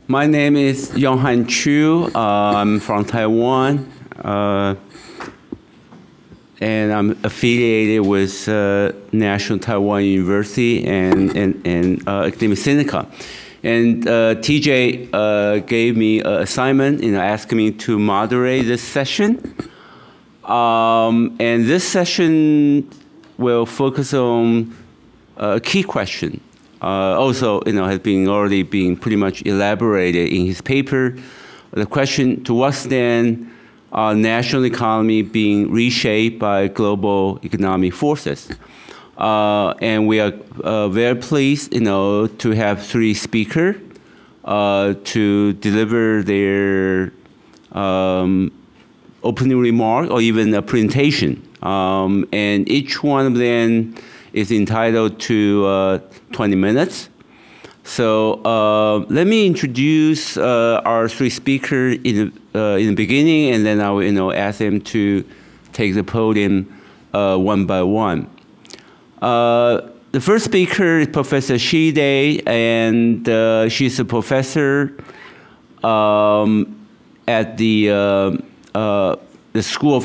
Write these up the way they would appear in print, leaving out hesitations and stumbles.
My name is Ying-jeou. I'm from Taiwan, and I'm affiliated with National Taiwan University and Academic Sinica. And TJ gave me an assignment, asking me to moderate this session. And this session will focus on a key question. Also, has been already been pretty much elaborated in his paper. The question: to what extent are national economy being reshaped by global economic forces? And we are very pleased, to have three speakers to deliver their opening remark or even a presentation. And each one of them is entitled to 20 minutes. So let me introduce our three speakers in the beginning, and then I will ask them to take the podium one by one. The first speaker is Professor Shide, and she's a professor at the School of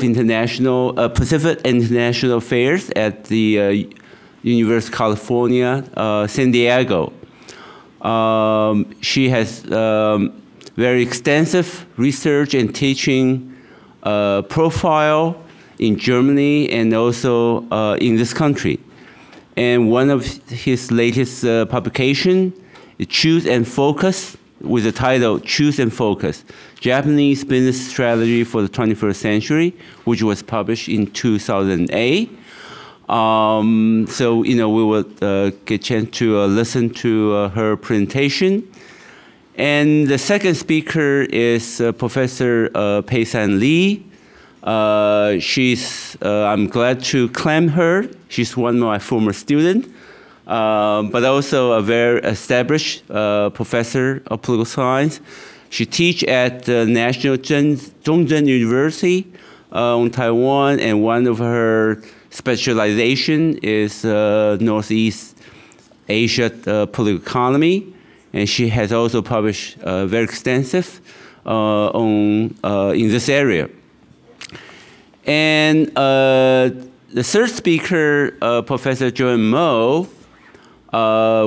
Pacific International Affairs at the University of California, San Diego. She has very extensive research and teaching profile in Germany and also in this country. And one of his latest publication is Choose and Focus, with the title Choose and Focus, Japanese Business Strategy for the 21st Century, which was published in 2008. So, we will get a chance to listen to her presentation. And the second speaker is Professor Pei-san Lee. I'm glad to claim her. She's one of my former students, but also a very established professor of political science. She teaches at the National Zhongzhen University in Taiwan, and one of her specialization is Northeast Asia political economy, and she has also published very extensive in this area. And the third speaker, Professor Joanne Mo,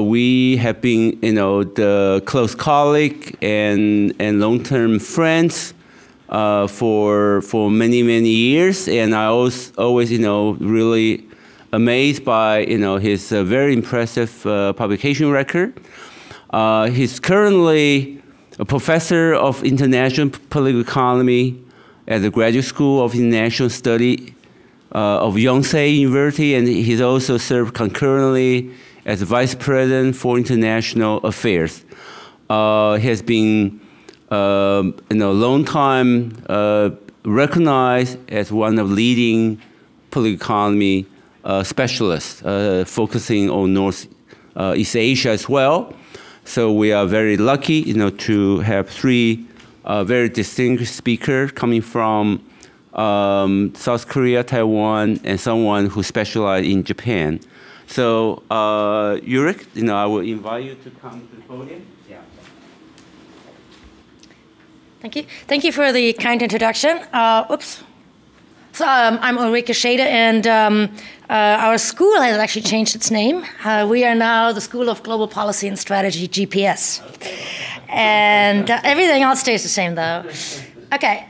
we have been, the close colleague and long-term friends for many, many years. And I was always, really amazed by, his very impressive publication record. He's currently a professor of international political economy at the Graduate School of International Study of Yonsei University, and he's also served concurrently as Vice President for International Affairs. He has been, long time recognized as one of leading political economy specialists, focusing on Northeast Asia as well. So we are very lucky, to have three very distinguished speakers coming from South Korea, Taiwan, and someone who specialized in Japan. So, Ulrich, I will invite you to come to the podium. Yeah. Thank you. Thank you for the kind introduction. Oops. So I'm Ulrike Schade, and our school has actually changed its name. We are now the School of Global Policy and Strategy, GPS. And everything else stays the same, though. Okay,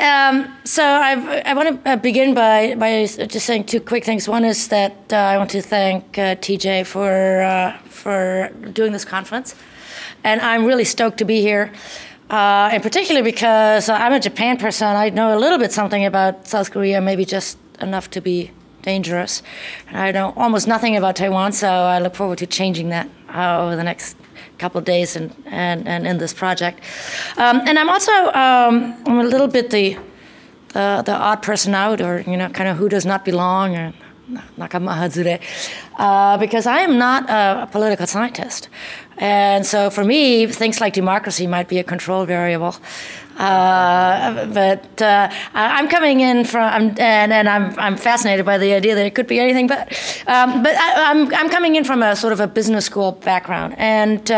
so I want to begin by just saying two quick things. One is that I want to thank TJ for doing this conference. And I'm really stoked to be here, in particular because I'm a Japan person. I know a little bit something about South Korea, maybe just enough to be dangerous. I know almost nothing about Taiwan, so I look forward to changing that over the next couple of days and in this project. And I'm also I'm a little bit the odd person out, or kind of who does not belong, or nakamahazure, because I am not a political scientist. And so for me, things like democracy might be a control variable. But I'm coming in from, and I'm fascinated by the idea that it could be anything. But I'm coming in from a sort of a business school background, and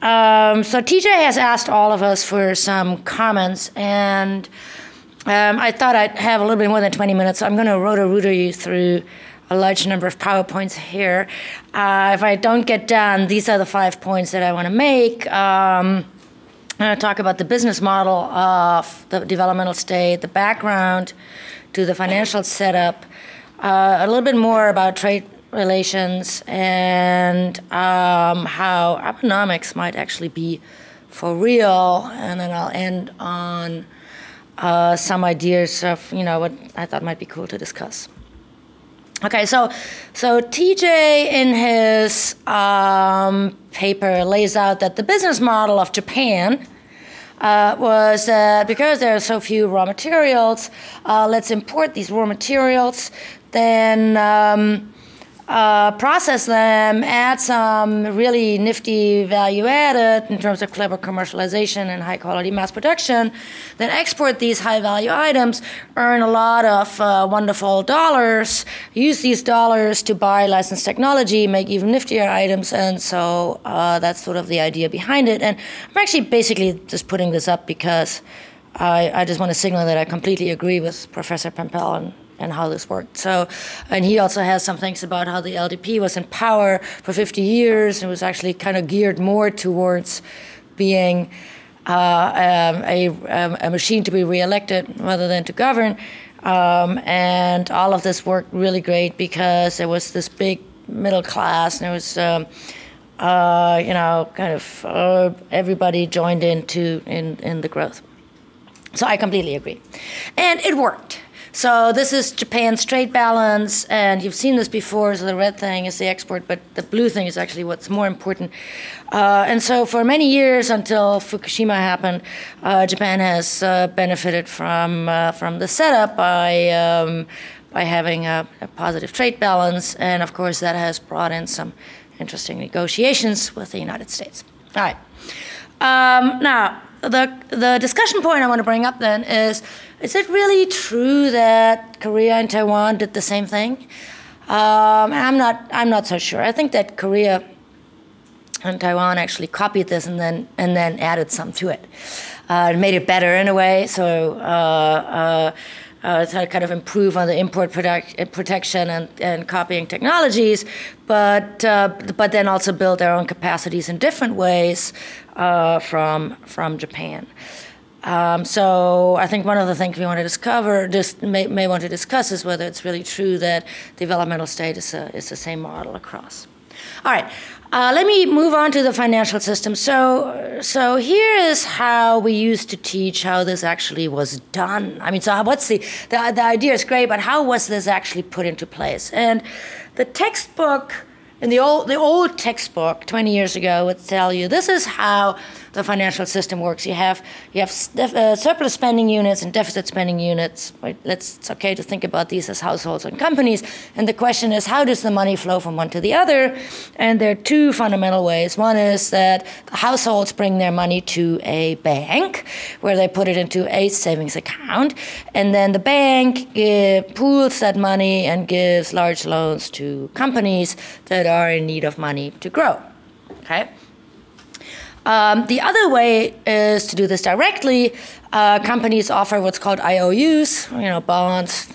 So TJ has asked all of us for some comments, and I thought I'd have a little bit more than 20 minutes, so I'm going to roto-rooter you through a large number of PowerPoints here. If I don't get done, these are the 5 points that I want to make. I'm going to talk about the business model of the developmental state, the background to the financial setup, a little bit more about trade relations, and how Abenomics might actually be for real, and then I'll end on some ideas of what I thought might be cool to discuss. Okay, so TJ in his paper lays out that the business model of Japan was that because there are so few raw materials, let's import these raw materials, then process them, add some really nifty value added in terms of clever commercialization and high quality mass production, then export these high value items, earn a lot of wonderful dollars, use these dollars to buy licensed technology, make even niftier items, and so that's sort of the idea behind it. And I'm actually basically just putting this up because I just want to signal that I completely agree with Professor Pempel and how this worked. So, and he also has some things about how the LDP was in power for 50 years and was actually kind of geared more towards being a machine to be reelected rather than to govern. And all of this worked really great because there was this big middle class, and there was everybody joined in the growth. So I completely agree, and it worked. So this is Japan's trade balance, and you've seen this before. So the red thing is the export, but the blue thing is actually what's more important. And so for many years until Fukushima happened, Japan has benefited from the setup by having a positive trade balance, and of course that has brought in some interesting negotiations with the United States. All right. Now, the discussion point I want to bring up then is it really true that Korea and Taiwan did the same thing? I'm not so sure. I think that Korea and Taiwan actually copied this and then added some to it. Made it better in a way, so to kind of improve on the import protection and copying technologies, but then also build their own capacities in different ways from Japan. So I think one of the things we want to discover, may want to discuss, is whether it's really true that developmental state is the same model across. All right, let me move on to the financial system. So here is how we used to teach how this actually was done. I mean, so what's the idea is great, but how was this actually put into place? And the textbook, in the old textbook 20 years ago would tell you this is how the financial system works. You have surplus spending units and deficit spending units. Right? It's okay to think about these as households and companies. And the question is, how does the money flow from one to the other? And there are two fundamental ways. One is that the households bring their money to a bank, where they put it into a savings account. And then the bank pools that money and gives large loans to companies that are in need of money to grow. Okay? The other way is to do this directly. Companies offer what's called IOUs, bonds,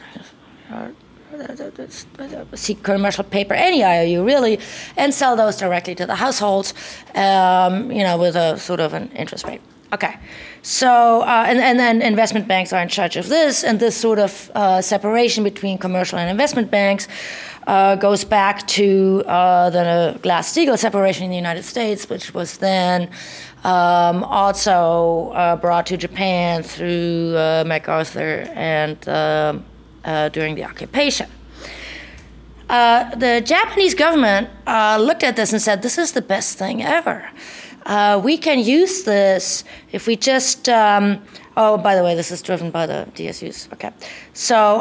commercial paper, any IOU really, and sell those directly to the households, with a sort of an interest rate. Okay, so and then investment banks are in charge of this, and this sort of separation between commercial and investment banks goes back to the Glass-Steagall separation in the United States, which was then also brought to Japan through MacArthur and during the occupation. The Japanese government looked at this and said, this is the best thing ever. We can use this if we just, oh, by the way, this is driven by the DSUs. Okay. So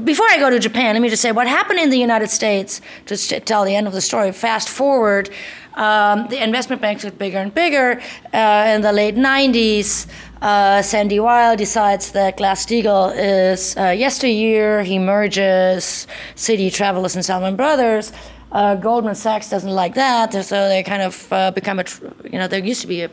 before I go to Japan, let me just say what happened in the United States, just to tell the end of the story. Fast forward, the investment banks get bigger and bigger. In the late 90s, Sandy Weil decides that Glass-Steagall is yesteryear. He merges Citi, Travelers, and Salomon Brothers. Goldman Sachs doesn't like that, so they kind of become there used to be a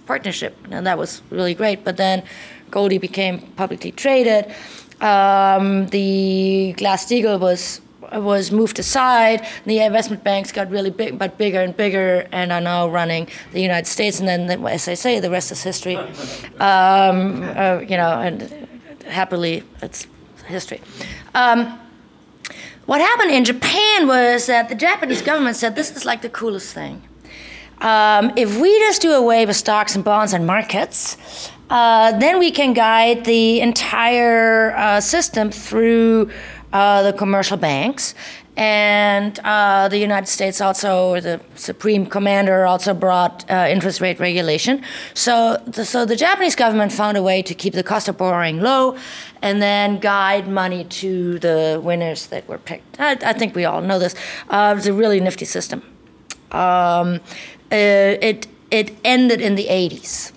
partnership, and that was really great. But then Goldie became publicly traded. The Glass-Steagall was moved aside. The investment banks got really big, but bigger and bigger, and are now running the United States. And then, as I say, the rest is history. And happily, it's history. What happened in Japan was that the Japanese government said, this is like the coolest thing. If we just do away with stocks and bonds and markets, then we can guide the entire system through the commercial banks. And the United States also, or the Supreme Commander also brought interest rate regulation. So the Japanese government found a way to keep the cost of borrowing low and then guide money to the winners that were picked. I think we all know this. It was a really nifty system. It ended in the 80s.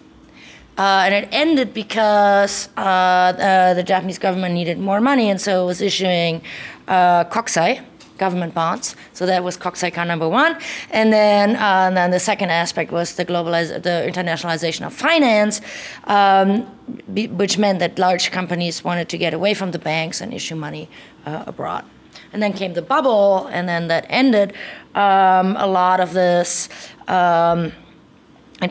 And it ended because the Japanese government needed more money, and so it was issuing kokusai, government bonds. So that was kokusai-kan number one. And then the second aspect was the internationalization of finance, which meant that large companies wanted to get away from the banks and issue money abroad. And then came the bubble, and then that ended a lot of this. In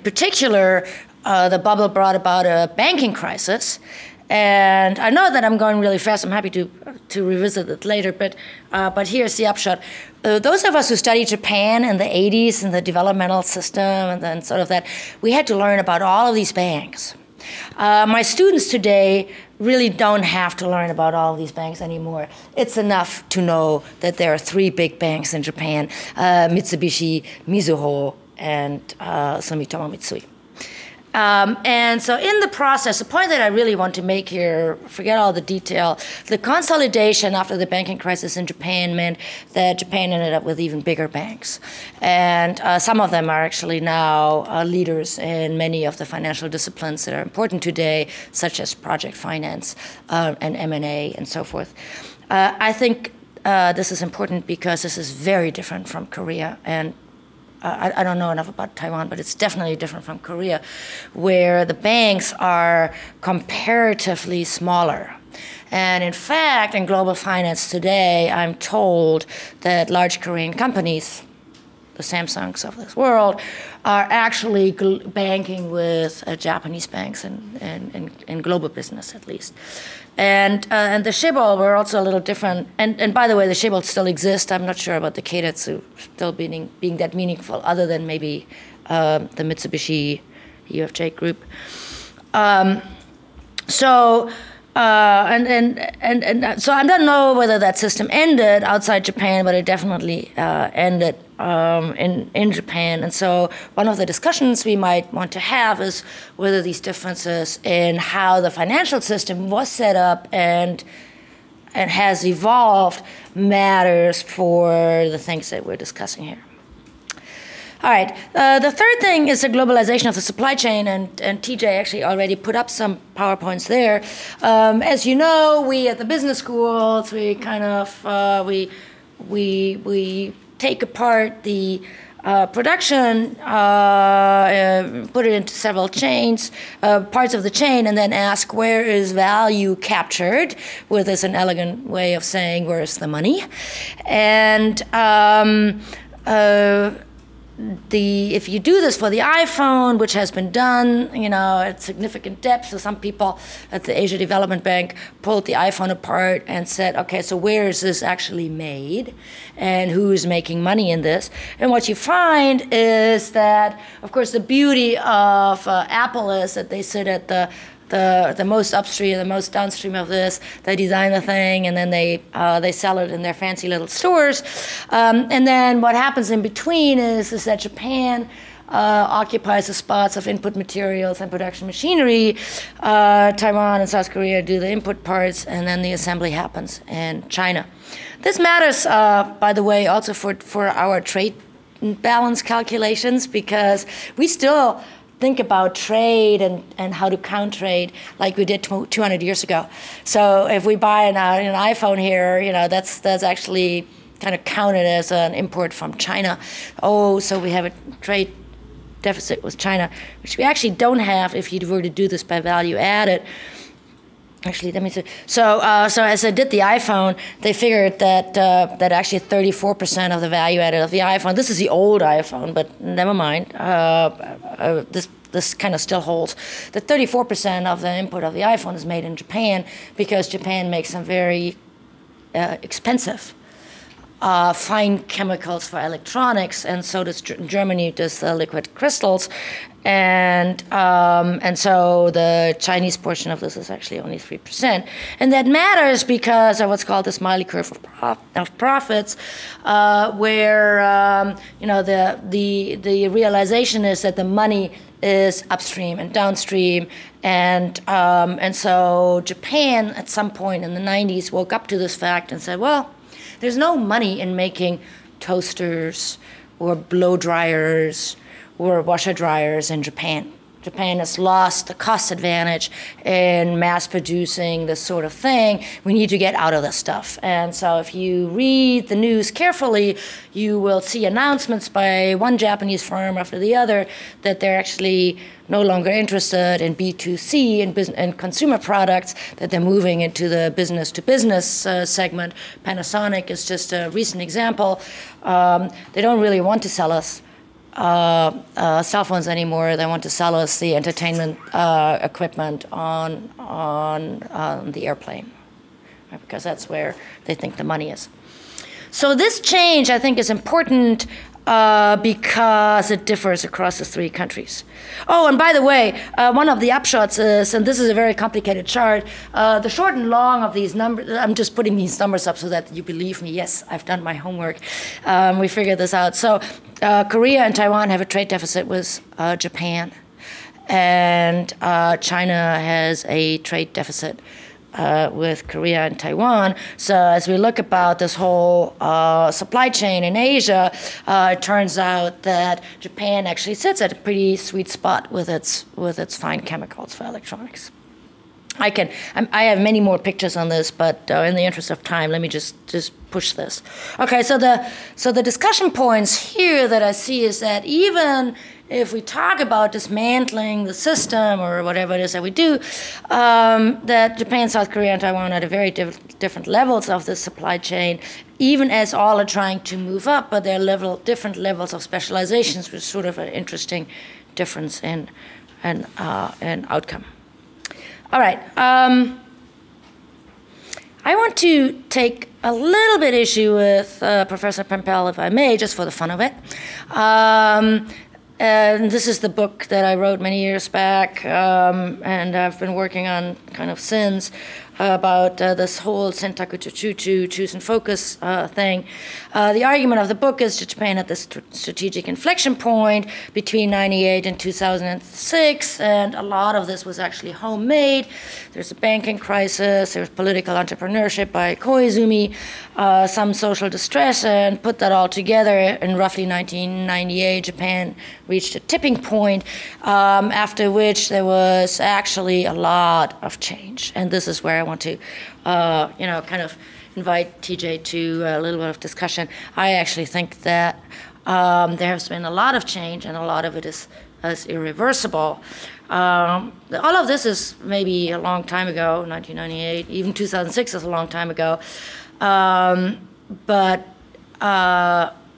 particular, the bubble brought about a banking crisis. And I know that I'm going really fast. I'm happy to revisit it later, but here's the upshot. Those of us who studied Japan in the 80s and the developmental system and then sort of that, we had to learn about all of these banks. My students today really don't have to learn about all of these banks anymore. It's enough to know that there are 3 big banks in Japan, Mitsubishi, Mizuho, and Sumitomo Mitsui. And so in the process, the point that I really want to make here, forget all the detail, the consolidation after the banking crisis in Japan meant that Japan ended up with even bigger banks. And some of them are actually now leaders in many of the financial disciplines that are important today, such as project finance and M&A and so forth. I think this is important because this is very different from Korea, and I don't know enough about Taiwan, but it's definitely different from Korea, where the banks are comparatively smaller. And in fact, in global finance today, I'm told that large Korean companies, the Samsungs of this world, are actually banking with Japanese banks and global business, at least. And the Shibol were also a little different. And by the way, the Shibol still exist. I'm not sure about the Keiretsu still being that meaningful, other than maybe the Mitsubishi UFJ group. So I don't know whether that system ended outside Japan, but it definitely ended in Japan. And so one of the discussions we might want to have is whether these differences in how the financial system was set up and has evolved matters for the things that we're discussing here. All right, the third thing is the globalization of the supply chain, and TJ actually already put up some PowerPoints there. As you know, we at the business schools, we kind of, we take apart the production, put it into several chains, parts of the chain, and then ask where is value captured, with this an elegant way of saying where's the money. And if you do this for the iPhone, which has been done, at significant depth, so some people at the Asia Development Bank pulled the iPhone apart and said, okay, so where is this actually made, and who's making money in this? And what you find is that, of course, the beauty of Apple is that they sit at the most upstream, the most downstream of this. They design the thing, and then they sell it in their fancy little stores. And then what happens in between is that Japan occupies the spots of input materials and production machinery. Taiwan and South Korea do the input parts, and then the assembly happens in China. This matters, by the way, also for our trade balance calculations, because we still think about trade and how to count trade like we did 200 years ago. So if we buy an iPhone here, that's actually kind of counted as an import from China. Oh, so we have a trade deficit with China, which we actually don't have if you were to do this by value added. Actually, let me see. So as I did the iPhone, they figured that that actually 34% of the value added of the iPhone. This is the old iPhone, but never mind. This kind of still holds. That 34% of the input of the iPhone is made in Japan because Japan makes some very expensive fine chemicals for electronics, and so does Germany does the liquid crystals, and so the Chinese portion of this is actually only 3%, and that matters because of what's called the Smiley curve of profits, where you know the realization is that the money is upstream and downstream, and so Japan at some point in the 90s woke up to this fact and said, well, there's no money in making toasters or blow dryers or washer dryers in Japan. Japan has lost the cost advantage in mass producing this sort of thing. We need to get out of this stuff. And so if you read the news carefully, you will see announcements by one Japanese firm after the other that they're actually no longer interested in B2C and consumer products, that they're moving into the business-to-business segment. Panasonic is just a recent example. They don't really want to sell us cell phones anymore. They want to sell us the entertainment equipment on the airplane, right? Because that's where they think the money is. So this change, I think, is important because it differs across the three countries. Oh, and by the way, one of the upshots is, and this is a very complicated chart, the short and long of these numbers, I'm just putting these numbers up so that you believe me. Yes, I've done my homework. We figured this out. So Korea and Taiwan have a trade deficit with Japan, and China has a trade deficit with Korea and Taiwan. So as we look about this whole supply chain in Asia, it turns out that Japan actually sits at a pretty sweet spot with its fine chemicals for electronics. I have many more pictures on this, but in the interest of time, let me just push this. Okay, so the discussion points here that I see is that even if we talk about dismantling the system or whatever it is that we do, that Japan, South Korea, and Taiwan are at very different levels of the supply chain, even as all are trying to move up, but they're different levels of specializations, which is sort of an interesting difference in outcome. All right. I want to take a little bit issue with Professor Pempel, if I may, just for the fun of it. And this is the book that I wrote many years back, and I've been working on kind of since, about this whole Sentaku to Chuchu, choose and focus thing. The argument of the book is that Japan had this strategic inflection point between 98 and 2006, and a lot of this was actually homemade. There's a banking crisis, there's political entrepreneurship by Koizumi, some social distress, and put that all together in roughly 1998, Japan reached a tipping point, after which there was actually a lot of change. And this is where I want to, kind of invite TJ to a little bit of discussion. I actually think that there has been a lot of change, and a lot of it is irreversible. All of this is maybe a long time ago, 1998, even 2006 is a long time ago. But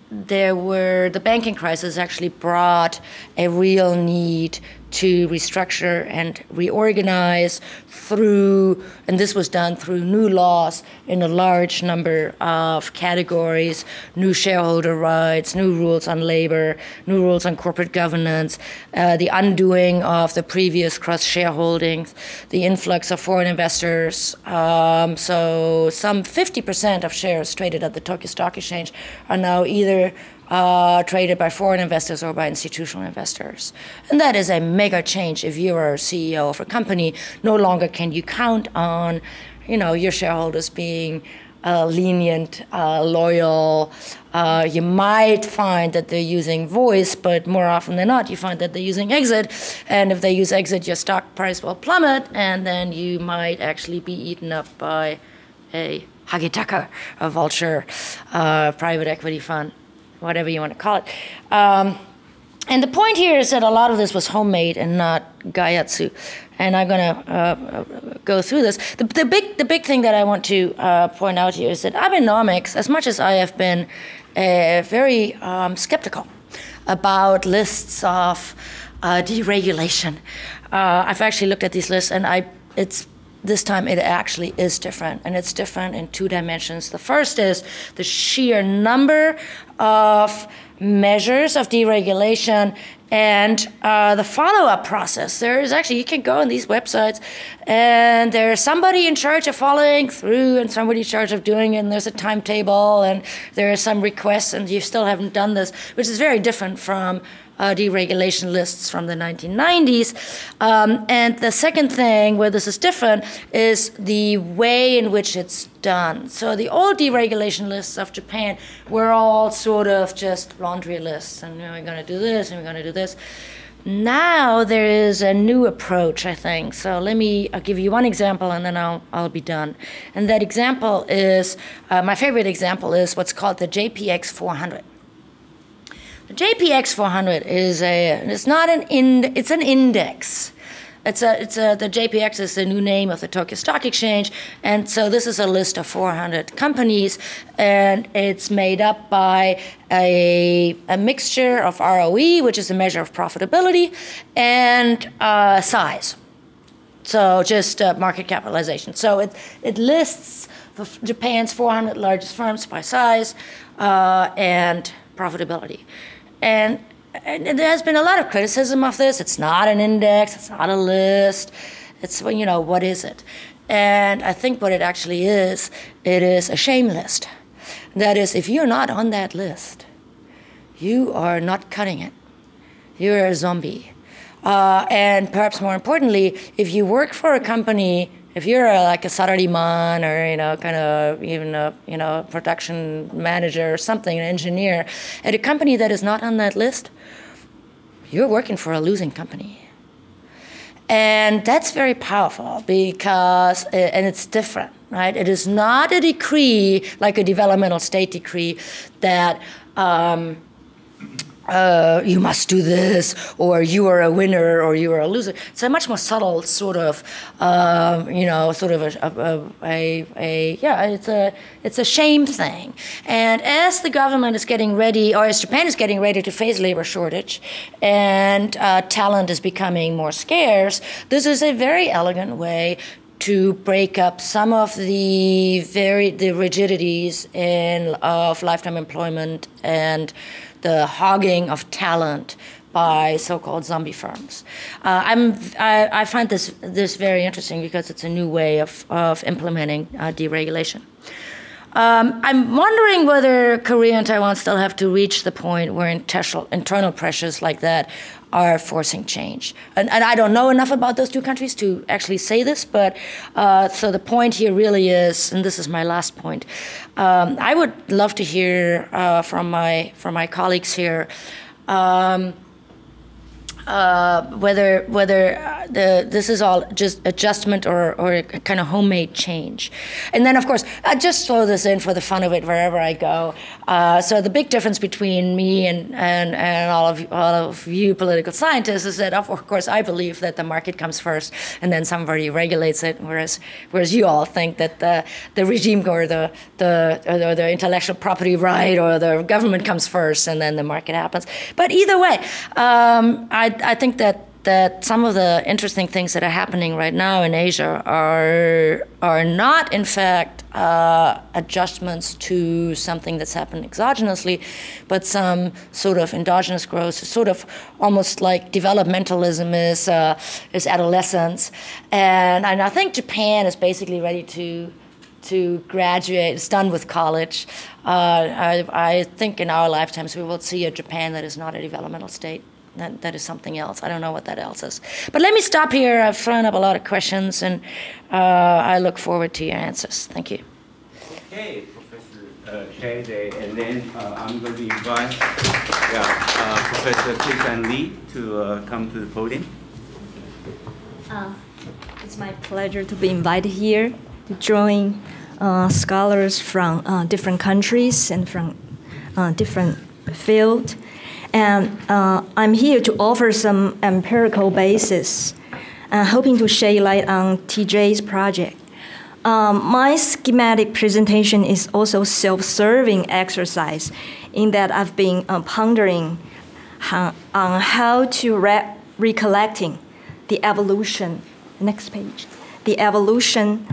the banking crisis actually brought a real need to restructure and reorganize through, and this was done through new laws in a large number of categories, new shareholder rights, new rules on labor, new rules on corporate governance, the undoing of the previous cross-shareholdings, the influx of foreign investors. So some 50% of shares traded at the Tokyo Stock Exchange are now either traded by foreign investors or by institutional investors. And that is a mega change. If you are a CEO of a company, no longer can you count on, your shareholders being lenient, loyal. You might find that they're using voice, but more often than not, you find that they're using exit. And if they use exit, your stock price will plummet, and then you might actually be eaten up by a huggy-tucker, a vulture, private equity fund, whatever you want to call it. And the point here is that a lot of this was homemade and not gaiatsu. And I'm going to go through this. The big thing that I want to point out here is that Abenomics, as much as I have been very skeptical about lists of deregulation, I've actually looked at these lists, and this time it actually is different, and it's different in 2 dimensions. The first is the sheer number of measures of deregulation and the follow-up process. There is actually, you can go on these websites and there's somebody in charge of following through and somebody in charge of doing it, and there's a timetable and there are some requests and you still haven't done this, which is very different from deregulation lists from the 1990s. And the second thing where this is different is the way in which it's done. So the old deregulation lists of Japan were all sort of just laundry lists, and we're going to do this and we're going to do this. Now there is a new approach, I think. So I'll give you one example and then I'll be done. And that example is, my favorite example is what's called the JPX 400. The JPX 400 is it's an index. The JPX is the new name of the Tokyo Stock Exchange, and so this is a list of 400 companies, and it's made up by a mixture of ROE, which is a measure of profitability, and size. So just market capitalization. So it lists Japan's 400 largest firms by size and profitability. And there has been a lot of criticism of this. It's not an index. It's not a list. It's, what is it? And I think what it actually is, it is a shame list. That is, if you're not on that list, you are not cutting it. You're a zombie. And perhaps more importantly, if you work for a company, if you're like a salaryman or kind of even a production manager or something, an engineer at a company that is not on that list, you're working for a losing company. And that's very powerful because, and it's different, right? It is not a decree like a developmental state decree that you must do this, or you are a winner, or you are a loser. It's a much more subtle sort of, it's a shame thing. And as the government is getting ready, or as Japan is getting ready to face labor shortage, and talent is becoming more scarce, this is a very elegant way to break up some of the rigidities of lifetime employment and the hogging of talent by so-called zombie firms. I find this very interesting because it's a new way of implementing deregulation. I'm wondering whether Korea and Taiwan still have to reach the point where internal pressures like that are forcing change. And I don't know enough about those 2 countries to actually say this, but so the point here really is, and this is my last point, I would love to hear from my colleagues here whether this is all just adjustment or a kind of homemade change. And then, of course, I just throw this in for the fun of it wherever I go. So the big difference between me and all of you political scientists is that, of course, I believe that the market comes first and then somebody regulates it, whereas you all think that the regime or the intellectual property right or the government comes first and then the market happens. But either way, I think that some of the interesting things that are happening right now in Asia are not, in fact, adjustments to something that's happened exogenously, but some sort of endogenous growth, sort of almost like developmentalism is adolescence. And I think Japan is basically ready to graduate. It's done with college. I think in our lifetimes we will see a Japan that is not a developmental state. That is something else. I don't know what that else is. But let me stop here. I've thrown up a lot of questions, and I look forward to your answers. Thank you. Okay, Professor Shade, and then I'm going to invite Professor Koizumi Lee to come to the podium. It's my pleasure to be invited here. to join scholars from different countries and from different fields. And I'm here to offer some empirical basis, hoping to shed light on TJ's project. My schematic presentation is also self-serving exercise in that I've been pondering on how to recollecting the evolution, next page, the evolution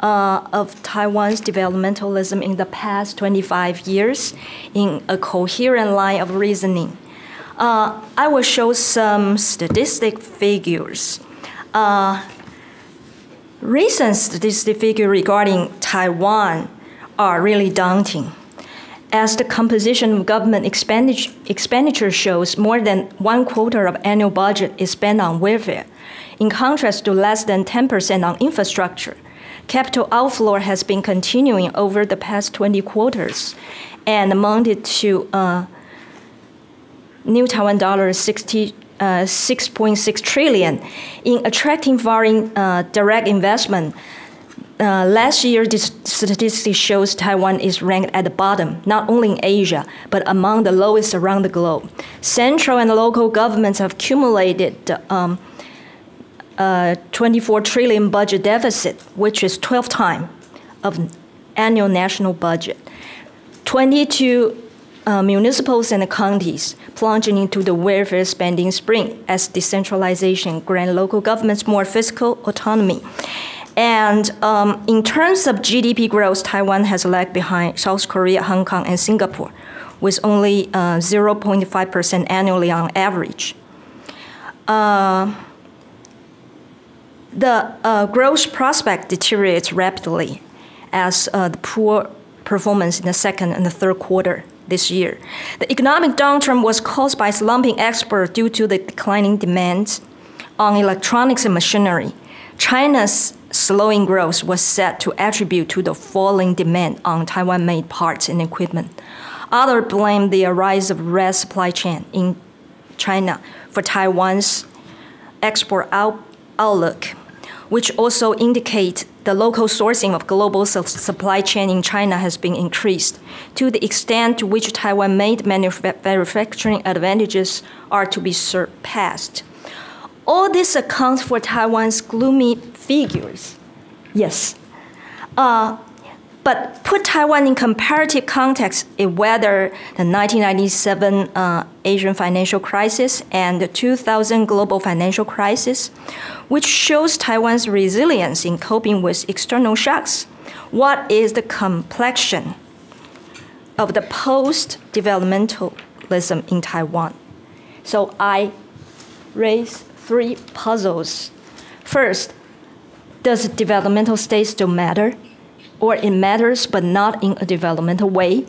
of Taiwan's developmentalism in the past 25 years in a coherent line of reasoning. I will show some statistic figures. Recent statistic figures regarding Taiwan are really daunting. As the composition of government expenditure shows, more than 1/4 of annual budget is spent on welfare, in contrast to less than 10% on infrastructure. Capital outflow has been continuing over the past 20 quarters and amounted to new Taiwan dollars 6.6 trillion. In attracting foreign direct investment, last year, this statistic shows Taiwan is ranked at the bottom, not only in Asia, but among the lowest around the globe. Central and local governments have accumulated 24 trillion budget deficit, which is 12 times of annual national budget. 22 municipalities and counties plunging into the welfare spending spree as decentralization grant local governments more fiscal autonomy. And in terms of GDP growth, Taiwan has lagged behind South Korea, Hong Kong, and Singapore, with only 0.5% annually on average. The growth prospect deteriorates rapidly as the poor performance in the second and the third quarter this year. The economic downturn was caused by slumping exports due to the declining demand on electronics and machinery. China's slowing growth was said to attribute to the falling demand on Taiwan-made parts and equipment. Others blame the rise of red supply chain in China for Taiwan's export outlook, which also indicate the local sourcing of global supply chain in China has been increased to the extent to which Taiwan-made manufacturing advantages are to be surpassed. All this accounts for Taiwan's gloomy figures. Yes. But put Taiwan in comparative context, whether the 1997 Asian financial crisis and the 2000 global financial crisis, which shows Taiwan's resilience in coping with external shocks. What is the complexion of the post-developmentalism in Taiwan? So I raise 3 puzzles. First, does developmental state still matter? Or it matters but not in a developmental way?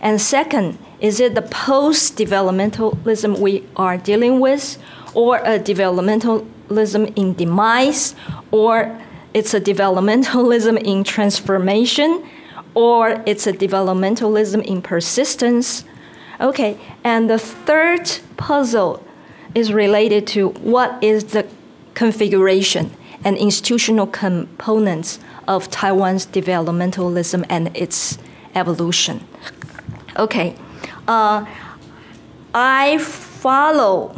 And second, is it the post-developmentalism we are dealing with, or a developmentalism in demise, or it's a developmentalism in transformation, or it's a developmentalism in persistence? Okay, and the third puzzle is related to what is the configuration and institutional components of Taiwan's developmentalism and its evolution. Okay, I follow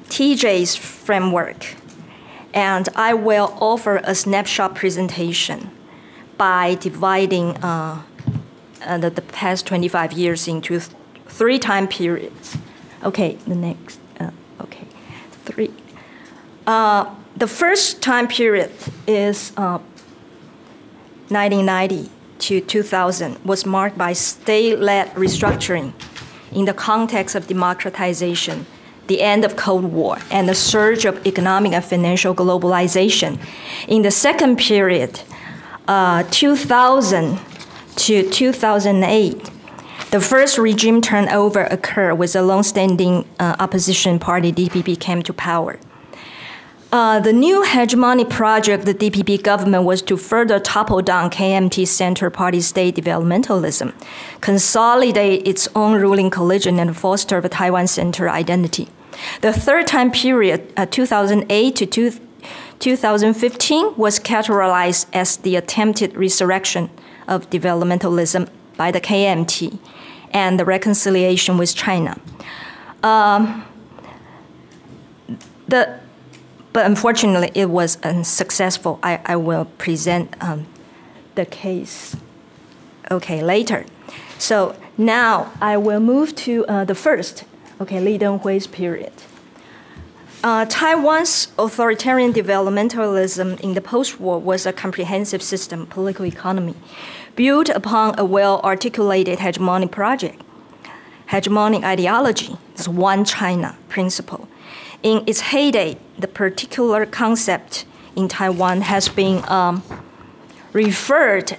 TJ's framework, and I will offer a snapshot presentation by dividing the past 25 years into 3 time periods. Okay, the next, okay, 3. The first time period is 1990 to 2000, was marked by state-led restructuring in the context of democratization, the end of Cold War, and the surge of economic and financial globalization. In the second period, 2000 to 2008, the first regime turnover occurred with a long-standing opposition party, DPP, came to power. The new hegemonic project of the DPP government was to further topple down KMT's center party state developmentalism, consolidate its own ruling coalition, and foster the Taiwan center identity. The third time period, 2008 2015 was characterized as the attempted resurrection of developmentalism by the KMT and the reconciliation with China. But unfortunately, it was unsuccessful. I will present the case later. So now I will move to the first, Li Denghui's period. Taiwan's authoritarian developmentalism in the post-war was a comprehensive system, political economy, built upon a well-articulated hegemonic project. Hegemonic ideology is one China principle. In its heyday, the particular concept in Taiwan has been referred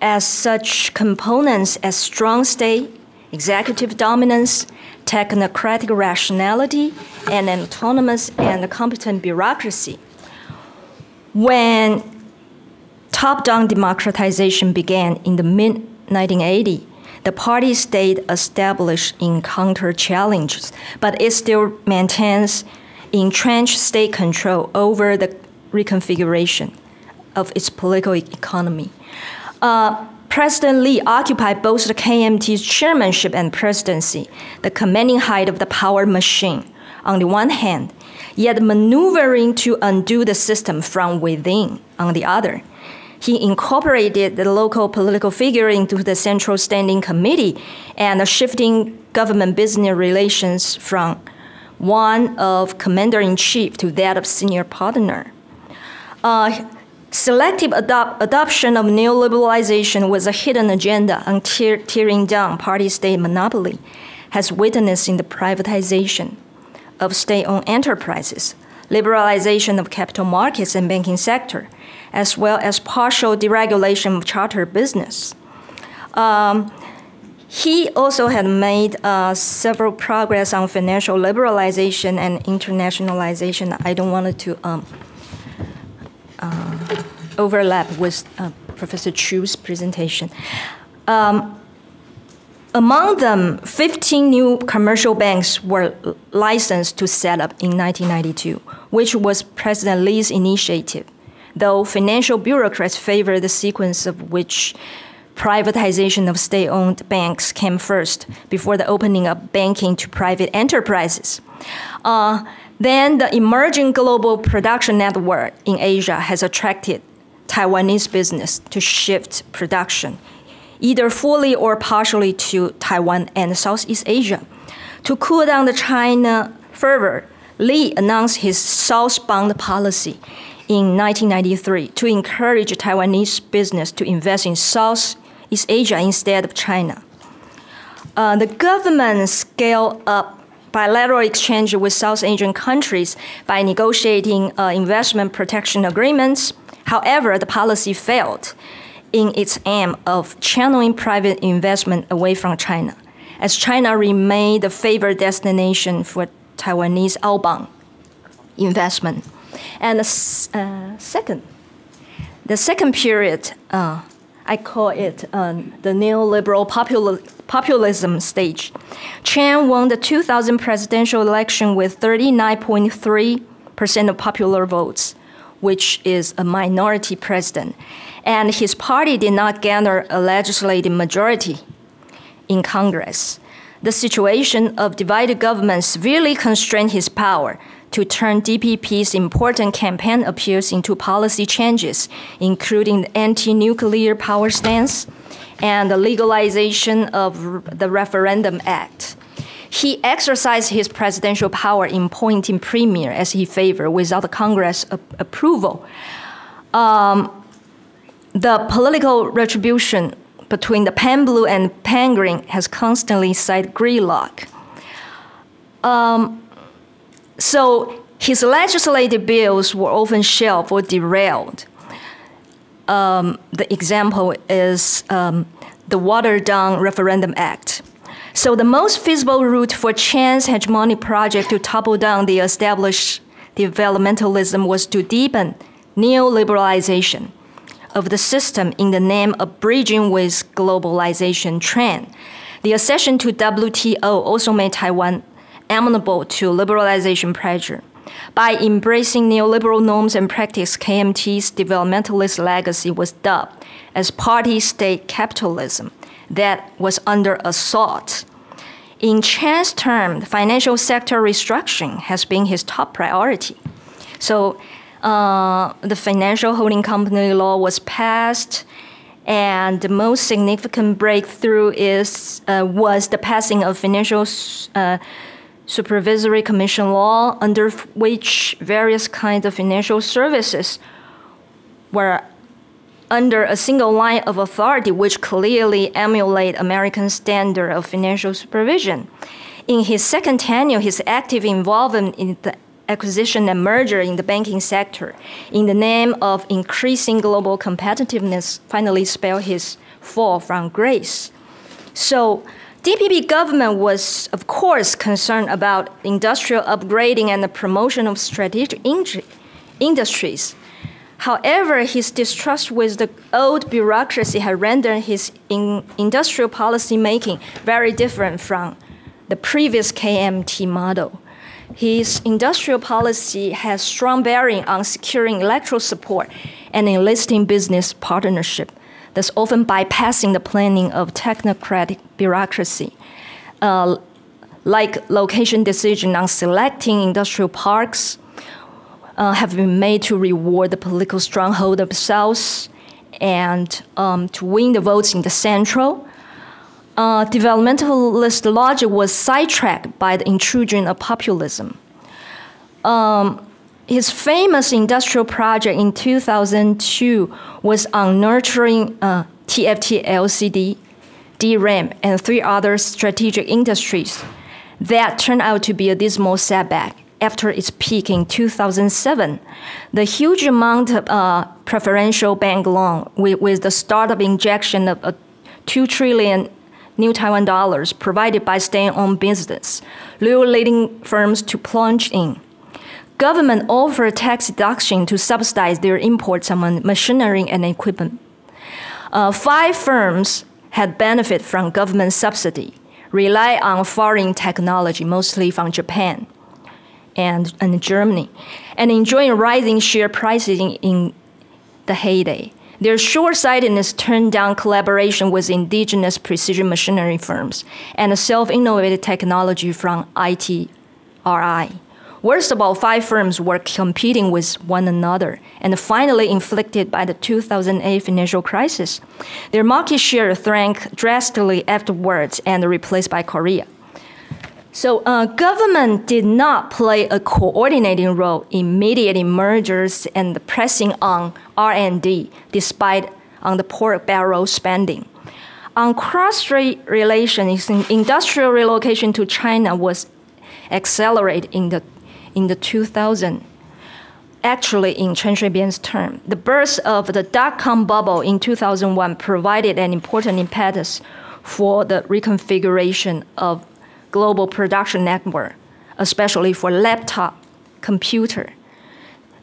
as such components as strong state, executive dominance, technocratic rationality, and an autonomous and competent bureaucracy. When top-down democratization began in the mid-1980s, the party stayed established in counter-challenges, but it still maintains entrenched state control over the reconfiguration of its political economy. President Lee occupied both the KMT's chairmanship and presidency, the commanding height of the power machine, on the one hand, yet maneuvering to undo the system from within, on the other. He incorporated the local political figure into the Central Standing Committee and shifting government business relations from one of commander-in-chief to that of senior partner. Selective adoption of neoliberalization was a hidden agenda on tearing down party-state monopoly, has witnessed in the privatization of state-owned enterprises, liberalization of capital markets and banking sector, as well as partial deregulation of charter business. He also had made several progress on financial liberalization and internationalization. I don't want to overlap with Professor Chu's presentation. Among them, 15 new commercial banks were licensed to set up in 1992, which was President Lee's initiative, though financial bureaucrats favored the sequence of which privatization of state-owned banks came first before the opening of banking to private enterprises. Then the emerging global production network in Asia has attracted Taiwanese business to shift production, either fully or partially to Taiwan and Southeast Asia. To cool down the China fervor, Lee announced his southbound policy in 1993 to encourage Taiwanese business to invest in Southeast Asia instead of China. The government scaled up bilateral exchange with South Asian countries by negotiating investment protection agreements. However, the policy failed in its aim of channeling private investment away from China, as China remained the favored destination for Taiwanese outbound investment. And the second period, I call it the neoliberal populism stage. Chen won the 2000 presidential election with 39.3% of popular votes, which is a minority president. And his party did not garner a legislative majority in Congress. The situation of divided government severely constrained his power to turn DPP's important campaign appeals into policy changes, including the anti-nuclear power stance and the legalization of the Referendum Act. He exercised his presidential power in appointing premier as he favored without the Congress approval. The political retribution between the Pan Blue and Pan Green has constantly cited gridlock. So his legislative bills were often shelved or derailed. The example is the watered-down Referendum Act. So the most feasible route for Chen's hegemonic project to topple down the established developmentalism was to deepen neoliberalization of the system in the name of bridging with globalization trend. The accession to WTO also made Taiwan amenable to liberalization pressure. By embracing neoliberal norms and practice, KMT's developmentalist legacy was dubbed as party-state capitalism that was under assault. In Chan's term, the financial sector restructuring has been his top priority. So the financial holding company law was passed, and the most significant breakthrough was the passing of Financial Supervisory Commission law, under which various kinds of financial services were under a single line of authority, which clearly emulate American standard of financial supervision. In his second tenure, his active involvement in the acquisition and merger in the banking sector in the name of increasing global competitiveness finally spelled his fall from grace. So DPP government was, of course, concerned about industrial upgrading and the promotion of strategic industries. However, his distrust with the old bureaucracy had rendered his industrial policy making very different from the previous KMT model. His industrial policy has strong bearing on securing electoral support and enlisting business partnership, thus often bypassing the planning of technocratic bureaucracy, like location decision on selecting industrial parks, have been made to reward the political stronghold of the South and to win the votes in the Central. Developmentalist logic was sidetracked by the intrusion of populism. His famous industrial project in 2002 was on nurturing TFT LCD, DRAM, and 3 other strategic industries that turned out to be a dismal setback. After its peak in 2007, the huge amount of preferential bank loan with the startup injection of 2 trillion new Taiwan dollars provided by state-owned business, lured leading firms to plunge in. Government offered tax deduction to subsidize their imports on machinery and equipment. 5 firms had benefited from government subsidy, rely on foreign technology, mostly from Japan and Germany, and enjoying rising share prices in the heyday. Their short-sightedness turned down collaboration with indigenous precision machinery firms and self-innovated technology from ITRI. Worst of all, 5 firms were competing with one another and finally inflicted by the 2008 financial crisis. Their market share shrank drastically afterwards and replaced by Korea. So government did not play a coordinating role in mediating mergers and pressing on R&D, despite on the pork barrel spending. On cross-strait relations, industrial relocation to China was accelerated in the 2000s. Actually, in Chen Shui-bian's term, the burst of the dot-com bubble in 2001 provided an important impetus for the reconfiguration of global production network, especially for laptop computer.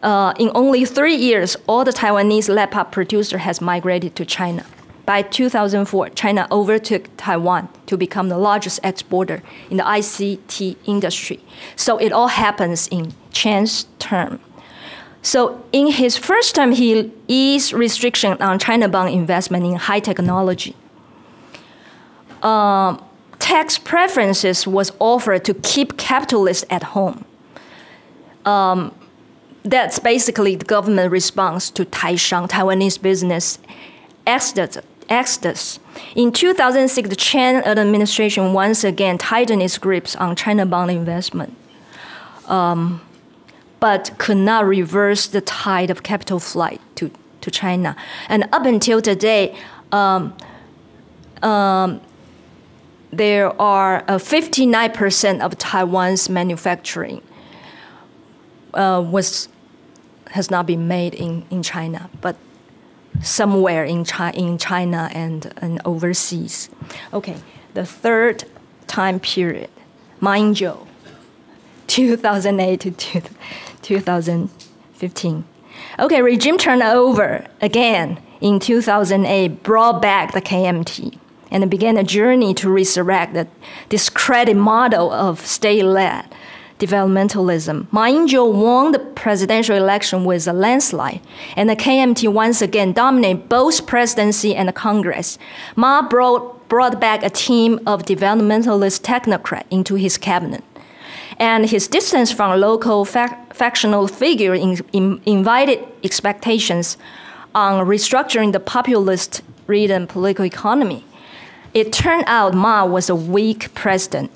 In only 3 years, all the Taiwanese laptop producer has migrated to China. By 2004, China overtook Taiwan to become the largest exporter in the ICT industry. So it all happens in Chan's term. So in his first term, he eased restriction on China-bound investment in high technology. Tax preferences was offered to keep capitalists at home. That's basically the government response to Taiwanese business exodus. In 2006, the Chen administration once again tightened its grips on China-bound investment, but could not reverse the tide of capital flight to China. And up until today, there are 59% of Taiwan's manufacturing has not been made in China, but somewhere in China and overseas. Okay, the third time period, Ying-jeou, 2008 to 2015. Okay, regime turnover again in 2008 brought back the KMT and began a journey to resurrect the discredited model of state-led developmentalism. Ma Ying-jeou won the presidential election with a landslide, and the KMT once again dominated both presidency and the Congress. Ma brought back a team of developmentalist technocrats into his cabinet. And his distance from local factional figure invited expectations on restructuring the populist-ridden political economy. It turned out Ma was a weak president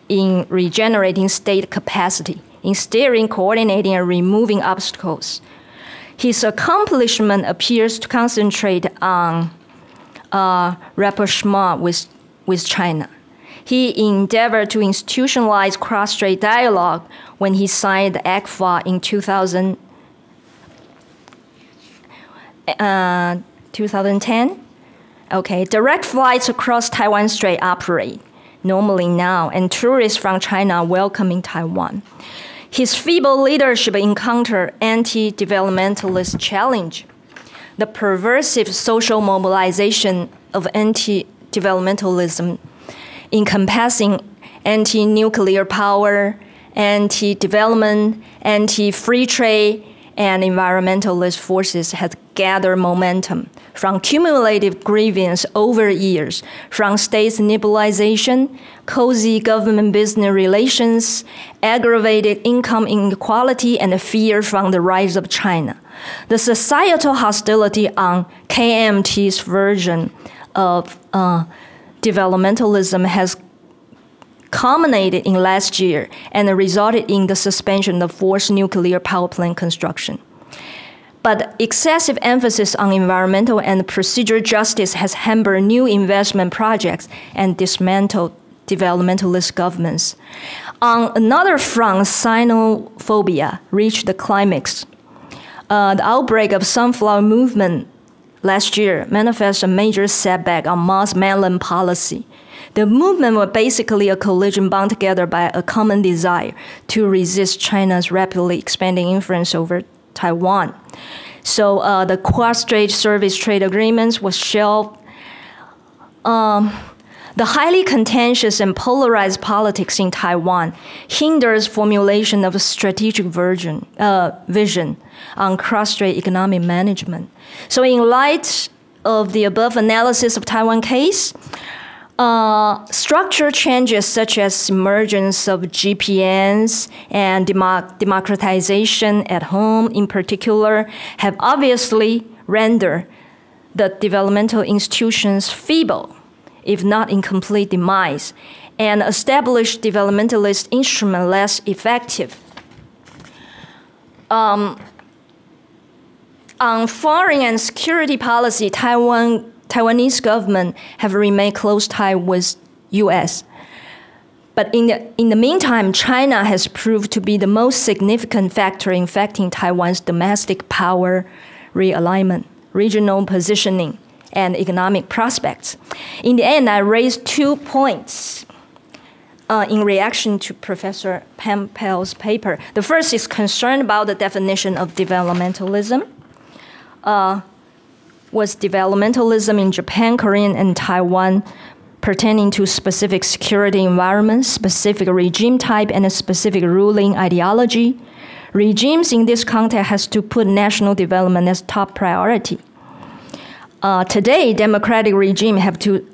in regenerating state capacity, in steering, coordinating, and removing obstacles. His accomplishment appears to concentrate on rapprochement with China. He endeavored to institutionalize cross-strait dialogue when he signed the ECFA in 2010. Okay, direct flights across Taiwan Strait operate normally now, and tourists from China are welcoming Taiwan. His feeble leadership encountered anti-developmentalist challenge. The perversive social mobilization of anti-developmentalism encompassing anti-nuclear power, anti-development, anti-free trade, and environmentalist forces has gathered momentum from cumulative grievance over years, from states' nippleization, cozy government-business relations, aggravated income inequality, and the fear from the rise of China. The societal hostility on KMT's version of developmentalism has culminated in last year and resulted in the suspension of forced nuclear power plant construction. But excessive emphasis on environmental and procedural justice has hampered new investment projects and dismantled developmentalist governments. On another front, xenophobia reached the climax. The outbreak of sunflower movement last year manifested a major setback on Ma's mainland policy. The movement was basically a coalition bound together by a common desire to resist China's rapidly expanding influence over Taiwan. So the cross-strait service trade agreements was shelved. The highly contentious and polarized politics in Taiwan hinders formulation of a strategic vision on cross-strait economic management. So in light of the above analysis of Taiwan case, structural changes such as emergence of GPNs and democratization at home in particular have obviously rendered the developmental institutions feeble, if not in complete demise, and established developmentalist instrument less effective. On foreign and security policy, Taiwanese government have remained close tie with U.S. But in the meantime, China has proved to be the most significant factor in affecting Taiwan's domestic power realignment, regional positioning, and economic prospects. In the end, I raised 2 points in reaction to Professor Pempel's paper. The first is concerned about the definition of developmentalism. Was developmentalism in Japan, Korea, and Taiwan pertaining to specific security environments, specific regime type, and a specific ruling ideology? Regimes in this context has to put national development as top priority. Today, democratic regimes have to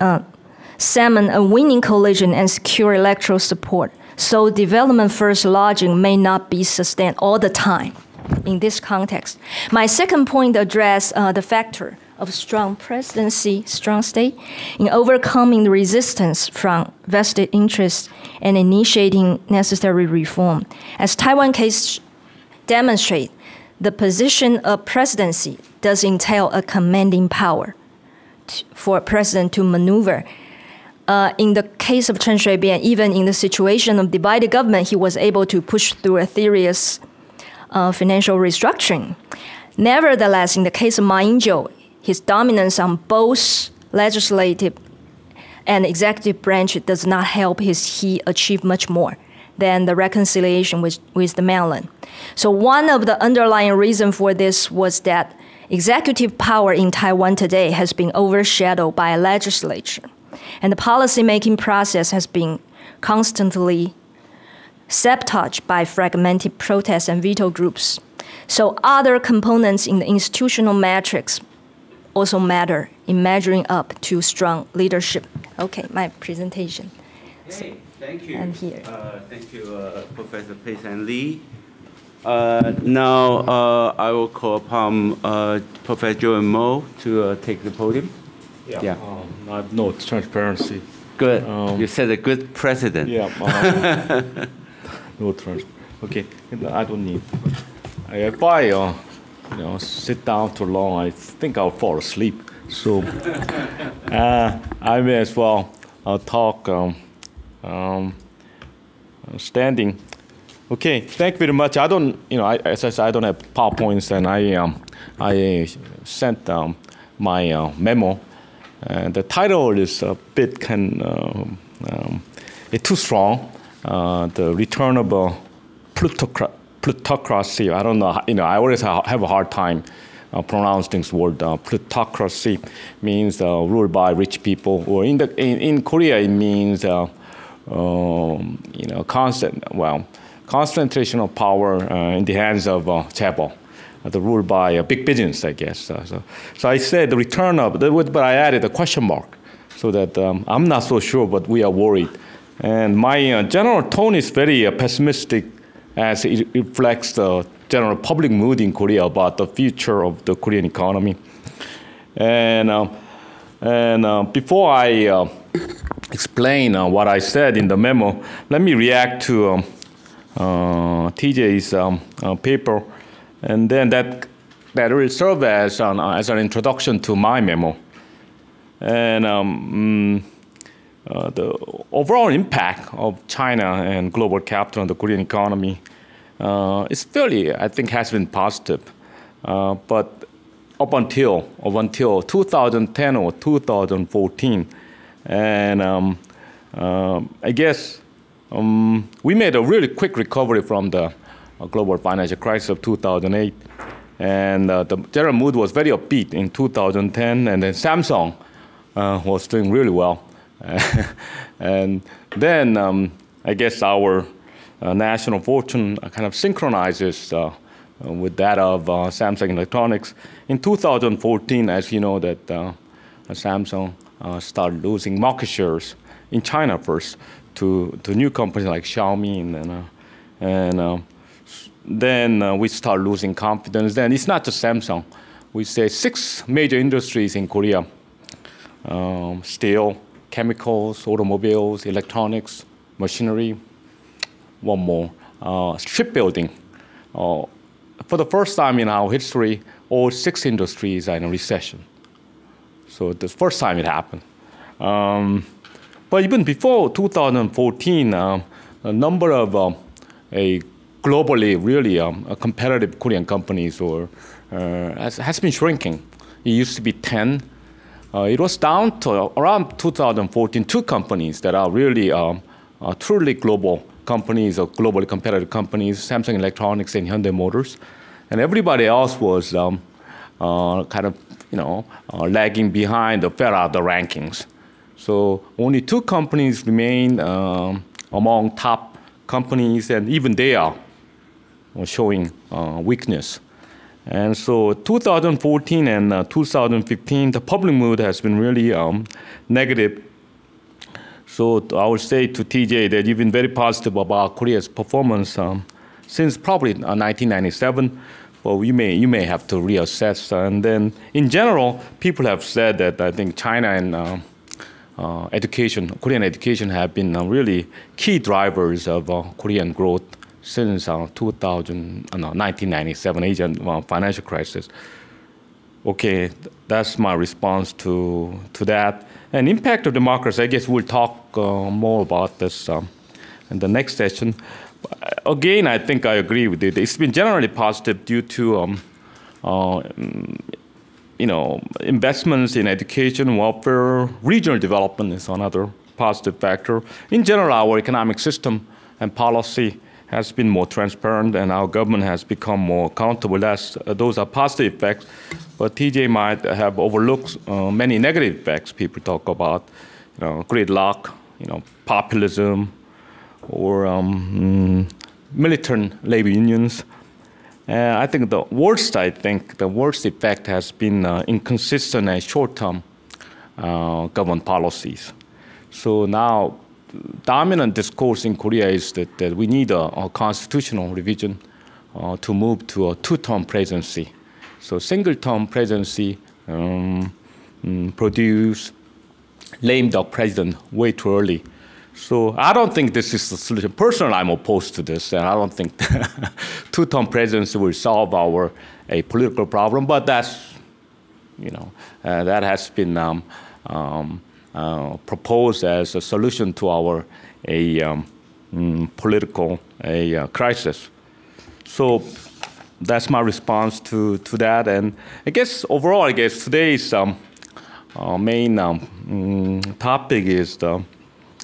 summon a winning coalition and secure electoral support. So development first logic may not be sustained all the time in this context. My second point addresses the factor of strong presidency, strong state, in overcoming the resistance from vested interests and initiating necessary reform. As Taiwan case demonstrate, the position of presidency does entail a commanding power for a president to maneuver. In the case of Chen Shui-bian, even in the situation of divided government, he was able to push through a serious financial restructuring. Nevertheless, in the case of Ma Ying-jeou, his dominance on both legislative and executive branch does not help he achieve much more than the reconciliation with the mainland. So one of the underlying reasons for this was that executive power in Taiwan today has been overshadowed by a legislature, and the policy-making process has been constantly sabotaged by fragmented protest and veto groups. So other components in the institutional matrix also matter in measuring up to strong leadership. Okay, my presentation. Hey, thank you. And here. Thank you, Professor Pei-San Lee. Now I will call upon Professor Joan Mo to take the podium. Yeah. I have no transparency. Good. You set a good precedent. Yeah. No transparency. Okay. I don't need. If I sit down too long, I think I'll fall asleep. So I may as well talk standing. Okay, thank you very much. I don't, as I said, I don't have PowerPoints, and I sent my memo. The title is a bit it's too strong. The return of a plutocracy. I don't know. I always have a hard time pronouncing this word. Plutocracy means ruled by rich people, or in Korea it means concentration of power in the hands of chaebol, ruled by big business, I guess. So I said the return of, but I added a question mark, so that I'm not so sure, but we are worried. And my general tone is very pessimistic, as it reflects the general public mood in Korea about the future of the Korean economy. And before I explain what I said in the memo, let me react to TJ's paper, and then that will serve as an introduction to my memo. And the overall impact of China and global capital on the Korean economy is fairly, I think, has been positive. But up until 2010 or 2014, and I guess we made a really quick recovery from the global financial crisis of 2008, and the general mood was very upbeat in 2010, and then Samsung was doing really well. And then I guess our national fortune kind of synchronizes with that of Samsung Electronics. In 2014, as you know, that Samsung started losing market shares in China first to new companies like Xiaomi, and then we start losing confidence. Then it's not just Samsung. We say 6 major industries in Korea: steel, chemicals, automobiles, electronics, machinery, one more, shipbuilding. For the first time in our history, all 6 industries are in a recession. So the first time it happened. But even before 2014, a number of globally really competitive Korean companies has been shrinking. It used to be 10. It was down to around 2014, 2 companies that are really truly global companies or globally competitive companies: Samsung Electronics and Hyundai Motors, and everybody else was kind of lagging behind the rankings. So only 2 companies remain among top companies, and even they are showing weakness. And so 2014 and 2015, the public mood has been really negative. So I would say to TJ that you've been very positive about Korea's performance since probably 1997. But you may have to reassess. And then in general, people have said that I think China and Korean education have been really key drivers of Korean growth since 1997 Asian financial crisis. Okay, that's my response to that. And impact of democracy, I guess we'll talk more about this in the next session. Again, I think I agree with it. It's been generally positive due to investments in education, welfare, regional development is another positive factor. In general, our economic system and policy has been more transparent, and our government has become more accountable. Those are positive effects, but TJ might have overlooked many negative effects people talk about, gridlock, populism, or militant labor unions. I think the worst effect has been inconsistent and short-term government policies. So now, dominant discourse in Korea is that we need a constitutional revision to move to a two-term presidency. So single-term presidency produce lame duck president way too early. So I don't think this is the solution. Personally, I'm opposed to this, and I don't think two-term presidency will solve our political problem. But that's, that has been proposed as a solution to our political crisis. So that's my response to that. And I guess overall, today's main topic is the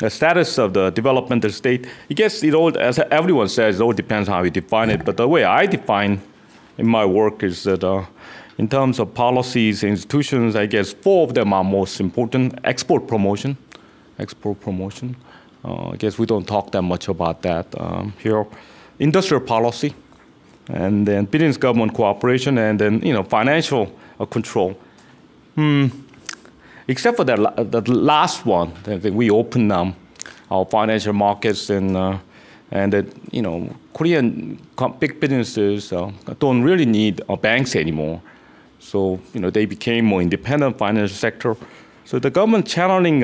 status of the developmental state. I guess it all, as everyone says, it all depends on how you define it. But the way I define in my work is that in terms of policies and institutions, I guess 4 of them are most important. Export promotion. I guess we don't talk that much about that here. Industrial policy, and then business government cooperation, and then financial control. Except for the last one, that we open our financial markets, and that Korean big businesses don't really need banks anymore. So they became more independent financial sector. So the government channeling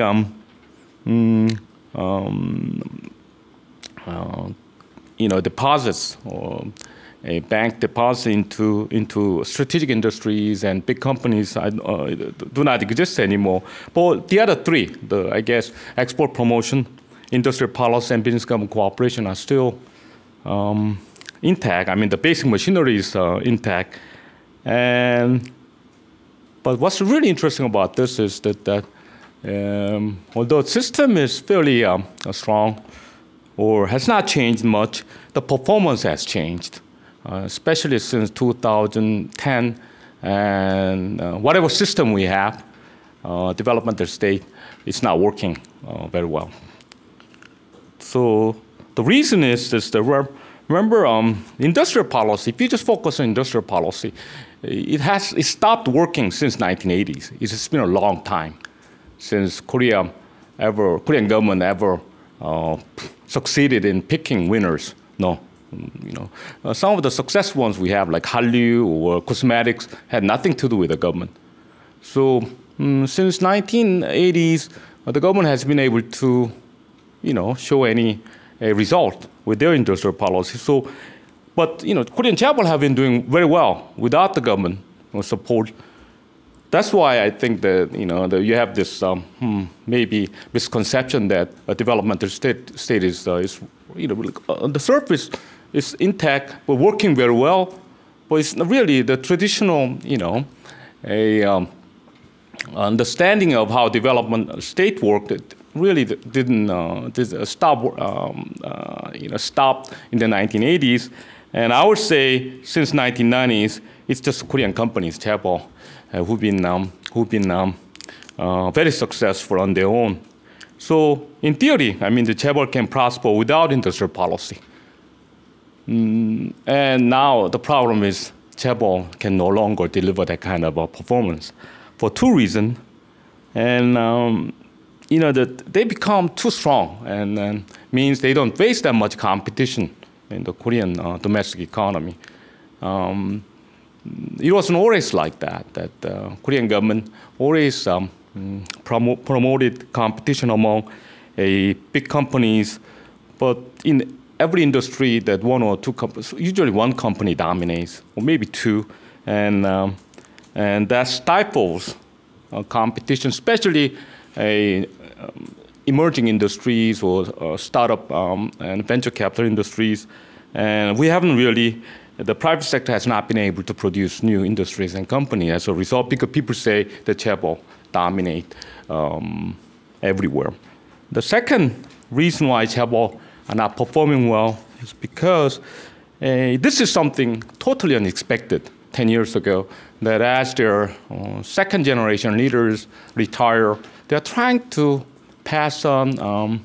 deposits or a bank deposit into strategic industries and big companies do not exist anymore. But the other 3, I guess, export promotion, industrial policy, and business government cooperation are still intact. I mean, the basic machinery is intact. But what's really interesting about this is that although the system is fairly strong or has not changed much, the performance has changed. Especially since 2010, and whatever system we have, developmental state, it's not working very well. So the reason is that remember industrial policy. If you just focus on industrial policy, it stopped working since 1980s. It's been a long time since Korean government ever succeeded in picking winners. No. Some of the success ones we have, like Hallyu or cosmetics, had nothing to do with the government. So since 1980s, the government has been able to, show any result with their industrial policy. So, but Korean chaebol have been doing very well without the government support. That's why I think that that you have this maybe misconception that a developmental state is on the surface is intact, but working very well. But it's really the traditional understanding of how development state worked. It really didn't stop stopped in the 1980s, and I would say since 1990s it's just Korean companies, chaebol, who've been very successful on their own. So in theory, I mean, the chaebol can prosper without industrial policy. And now the problem is chaebol can no longer deliver that kind of performance for 2 reasons. And that they become too strong, and means they don't face that much competition in the Korean domestic economy. It wasn't always like that the Korean government always promoted competition among big companies, but in every industry that 1 or 2 companies, usually 1 company dominates, or maybe 2, and that stifles competition, especially emerging industries or startup and venture capital industries. And we haven't really, the private sector has not been able to produce new industries and companies as a result, because people say the chaebol dominate everywhere. The second reason why chaebol are not performing well is because this is something totally unexpected 10 years ago, that as their second generation leaders retire, they're trying to pass on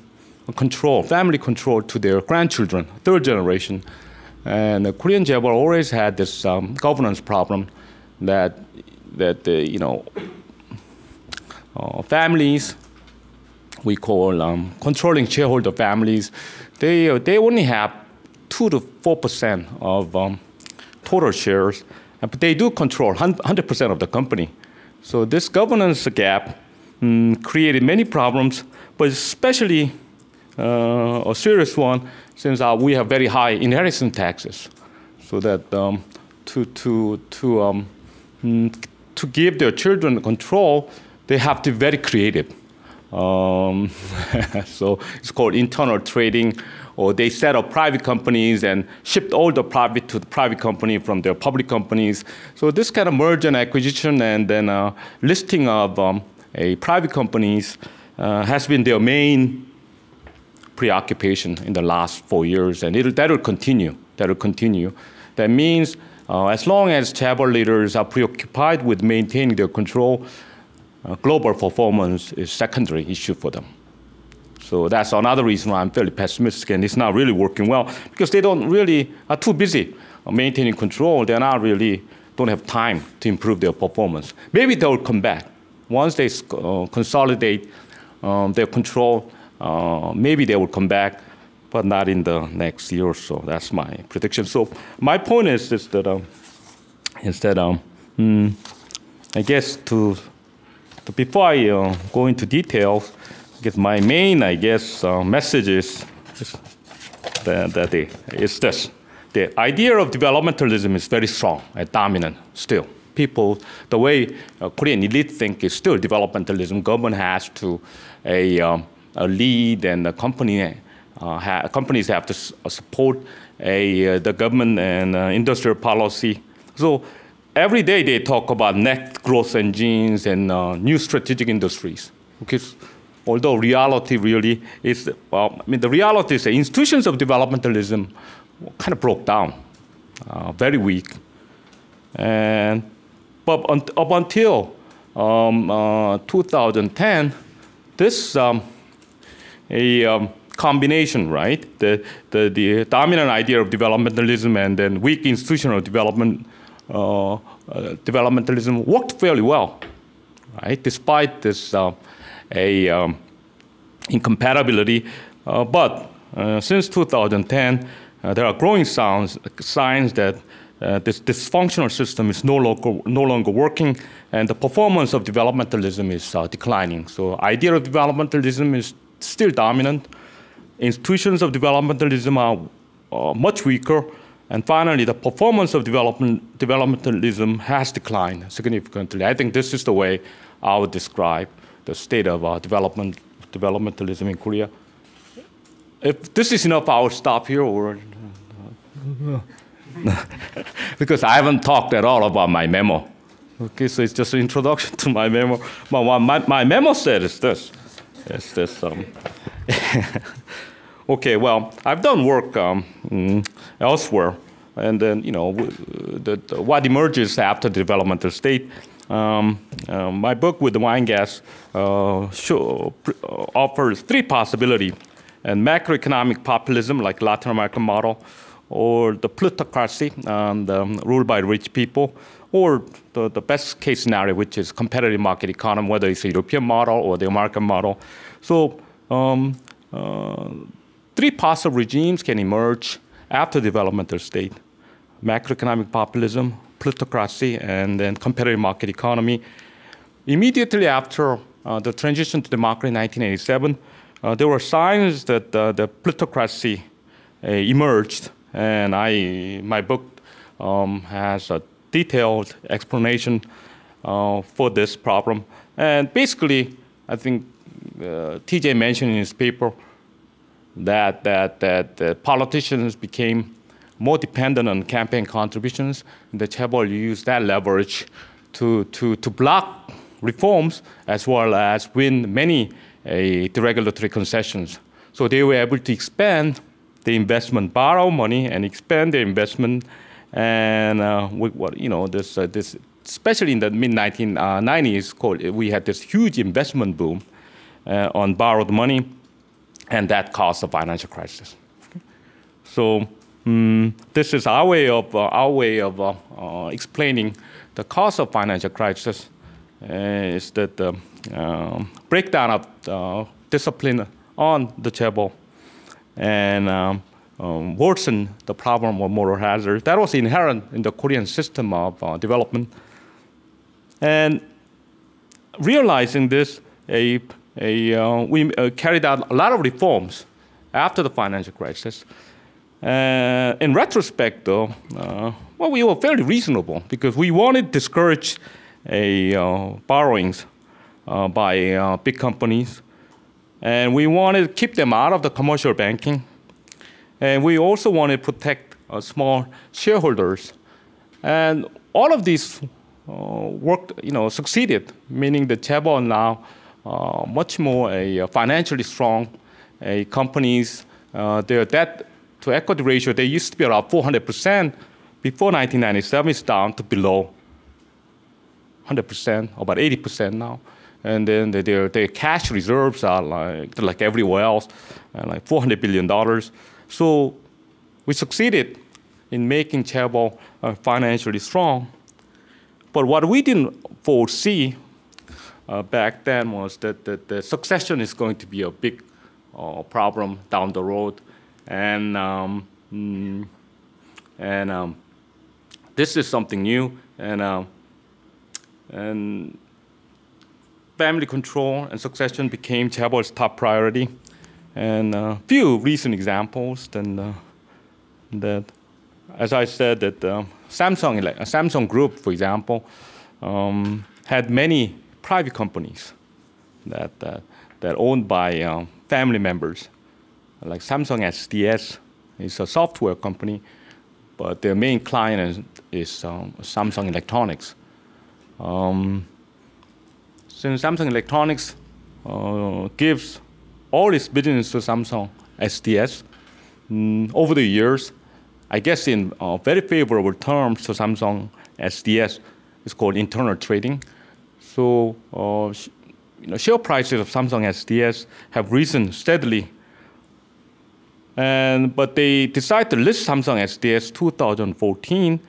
control, family control to their grandchildren, third generation. And the Korean chaebol always had this governance problem that families, we call controlling shareholder families, they only have 2 to 4% of total shares, but they do control 100% of the company. So this governance gap created many problems, but especially a serious one since we have very high inheritance taxes. So that to give their children control, they have to be very creative. So it's called internal trading, or they set up private companies and shipped all the profit to the private company from their public companies. So this kind of merger and acquisition and then listing of a private companies has been their main preoccupation in the last 4 years, and that will continue. That will continue. That means as long as chaebol leaders are preoccupied with maintaining their control, global performance is secondary issue for them. So that's another reason why I'm fairly pessimistic, and it's not really working well, because they are too busy maintaining control. They're not really, don't have time to improve their performance. Maybe they'll come back. Once they consolidate their control, maybe they will come back, but not in the next year or so. That's my prediction. So my point is that I guess before I go into details, I guess my main, message is this. The idea of developmentalism is very strong and dominant still. People, the way Korean elite think is still developmentalism. Government has to lead, and the companies have to support the government and industrial policy. So every day they talk about net growth engines and new strategic industries. Because although reality really is, the reality is the institutions of developmentalism kind of broke down, very weak. But up until 2010, this combination, right? The dominant idea of developmentalism and then weak institutional developmentalism worked fairly well, right? Despite this incompatibility, but since 2010, there are growing signs that this dysfunctional system is no longer working, and the performance of developmentalism is declining. So idea of developmentalism is still dominant. Institutions of developmentalism are much weaker. And finally, the performance of developmentalism has declined significantly. I think this is the way I would describe the state of developmentalism in Korea. If this is enough, I will stop here, or because I haven't talked at all about my memo. Okay, so it's just an introduction to my memo. My memo said is this. It's this. Okay, well, I've done work elsewhere, and then what emerges after the developmental state. My book with the wine gas offers 3 possibilities: and macroeconomic populism, like Latin American model, or the plutocracy, ruled by rich people, or the best case scenario, which is competitive market economy, whether it's the European model or the American model. So 3 possible regimes can emerge after the developmental state: macroeconomic populism, plutocracy, and then competitive market economy. Immediately after the transition to democracy in 1987, there were signs that the plutocracy emerged, and my book has a detailed explanation for this problem. And basically, I think TJ mentioned in his paper that politicians became more dependent on campaign contributions. The chaebol used that leverage to block reforms as well as win many deregulatory concessions. So they were able to expand the investment, borrow money, and expand their investment. And this especially in the mid-1990s, we had this huge investment boom on borrowed money. and that caused the financial crisis. Okay? So this is our way of explaining the cause of financial crisis. Is that the breakdown of discipline on the chaebol and worsen the problem of moral hazard. That was inherent in the Korean system of development. And realizing this, we carried out a lot of reforms after the financial crisis. In retrospect, though, well, we were fairly reasonable because we wanted to discourage borrowings by big companies, and we wanted to keep them out of the commercial banking, and we also wanted to protect small shareholders. And all of these worked, succeeded, meaning the chaebol now much more financially strong. Companies, their debt to equity ratio, they used to be around 400%. Before 1997, it's down to below 100%, about 80% now. And then their cash reserves are like everywhere else, like $400 billion. So we succeeded in making chaebol financially strong. But what we didn't foresee back then was that the succession is going to be a big problem down the road. And this is something new. And family control and succession became chaebol's top priority. And a few recent examples, that, as I said, that Samsung Group, for example, had many private companies that owned by family members. Like Samsung SDS is a software company, but their main client is Samsung Electronics. Since Samsung Electronics gives all its business to Samsung SDS, over the years, I guess in very favorable terms to Samsung SDS, it's called internal trading. So share prices of Samsung SDS have risen steadily. But they decided to list Samsung SDS 2014,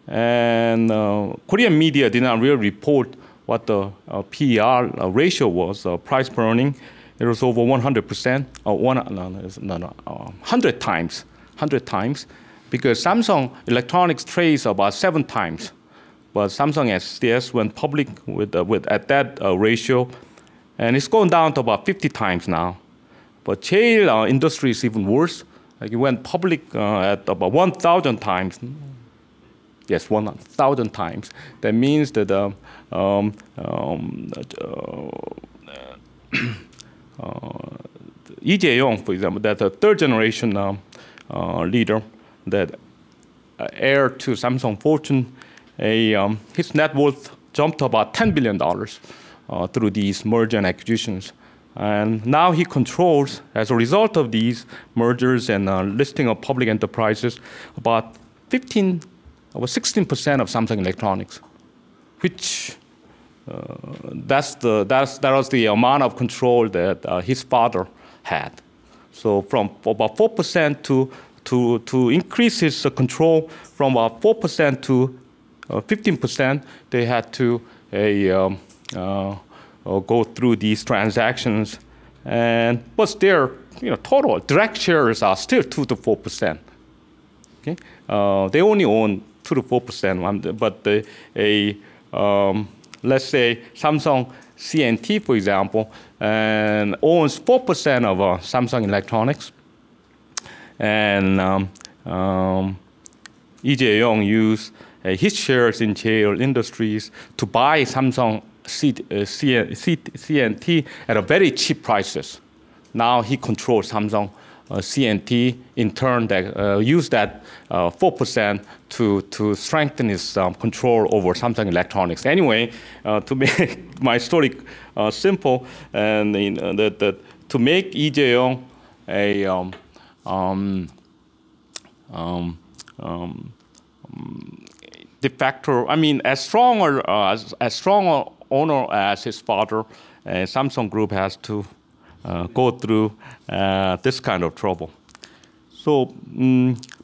and Korean media did not really report what the PER ratio was, price per earning. It was over 100%, 100 times, because Samsung Electronics trades about 7 times. But Samsung SDS went public with at that ratio, and it's gone down to about 50 times now. But jail industry is even worse. Like it went public at about 1,000 times. Yes, 1,000 times. That means that Ying-jeou, for example, that's a third generation leader that heir to Samsung Fortune, his net worth jumped to about $10 billion through these merger and acquisitions. And now he controls, as a result of these mergers and listing of public enterprises, about 16% of Samsung Electronics, which that was the amount of control that his father had. So from about 4% to increase his control from about 4% to 15%, they had to go through these transactions, but their total direct shares are still 2 to 4%. Okay, they only own 2 to 4%, but let's say Samsung CNT, for example, owns 4% of Samsung Electronics, and Ying-jeou used his shares in jail industries to buy Samsung CNT at a very cheap prices. Now he controls Samsung CNT. In turn, use that 4% to strengthen his control over Samsung Electronics. Anyway, to make my story simple, and to make Ying-jeou a de facto, as strong owner as his father, Samsung Group has to go through this kind of trouble. So,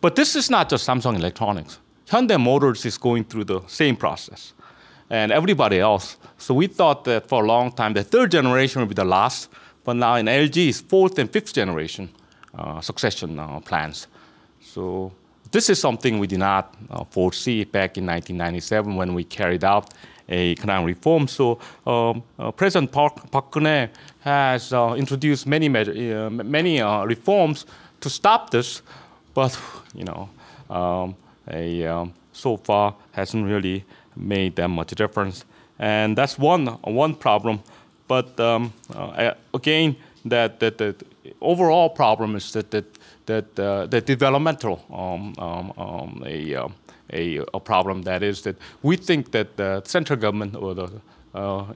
but this is not just Samsung Electronics. Hyundai Motors is going through the same process, and everybody else. So we thought that for a long time, the third generation would be the last, but now in LG's fourth and fifth generation succession plans. So this is something we did not foresee back in 1997 when we carried out a economic reform. So President Park Geun-hye has introduced many reforms to stop this, but so far hasn't really made that much difference, and that's one problem. But again, the overall problem is that the developmental a problem, that is that we think that the central government or the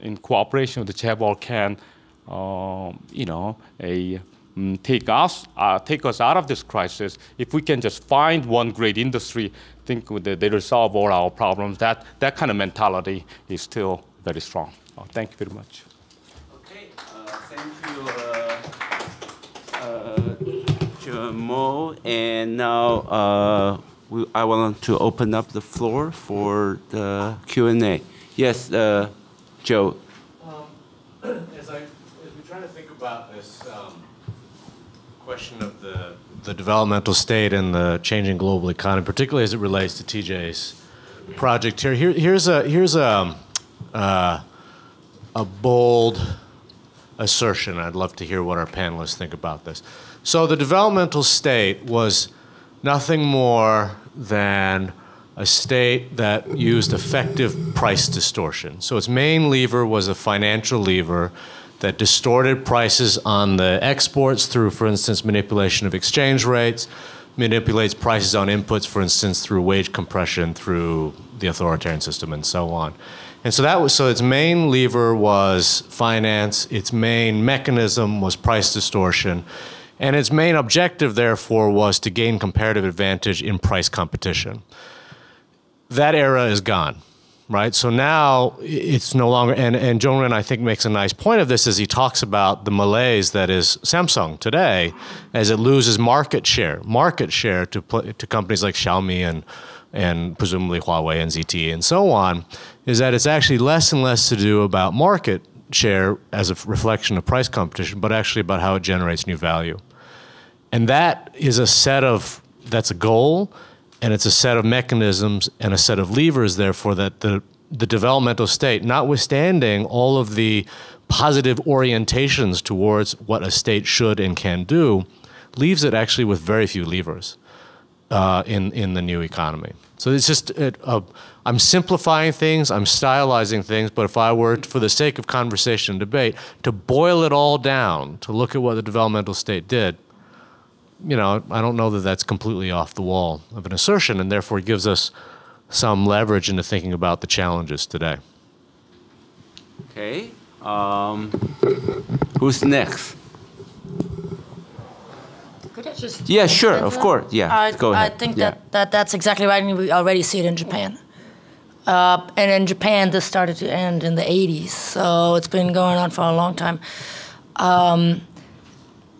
in cooperation with the chaebol can take us out of this crisis. If we can just find one great industry, think they resolve all our problems. That kind of mentality is still very strong. Thank you very much. Okay, thank you, Mo. And now I want to open up the floor for the Q&A. Yes, Joe. As we try to think about this question of the developmental state and the changing global economy, particularly as it relates to TJ's project here. Here's a bold assertion. I'd love to hear what our panelists think about this. So the developmental state was nothing more than a state that used effective price distortion. So its main lever was a financial lever that distorted prices on the exports through, for instance, manipulation of exchange rates, manipulates prices on inputs, for instance, through wage compression, through the authoritarian system, and so on. And so its main lever was finance, its main mechanism was price distortion, and its main objective, therefore, was to gain comparative advantage in price competition. That era is gone. Right, so now it's no longer, and Jong-ren, I think, makes a nice point of this as he talks about the malaise that is Samsung today, as it loses market share to companies like Xiaomi and presumably Huawei and ZTE and so on, is that it's actually less and less to do about market share as a reflection of price competition, but actually about how it generates new value. And that is that's a goal. And it's a set of mechanisms and a set of levers, therefore, that the developmental state, notwithstanding all of the positive orientations towards what a state should and can do, leaves it actually with very few levers in the new economy. So it's just, I'm simplifying things, I'm stylizing things, but if I were, for the sake of conversation and debate, to boil it all down, to look at what the developmental state did, I don't know that that's completely off the wall of an assertion, and therefore gives us some leverage into thinking about the challenges today. Okay. Who's next? Could I just? Yeah, sure, of course. Yeah, go ahead. I think that's exactly right. We already see it in Japan. And in Japan, this started to end in the 80s, so it's been going on for a long time.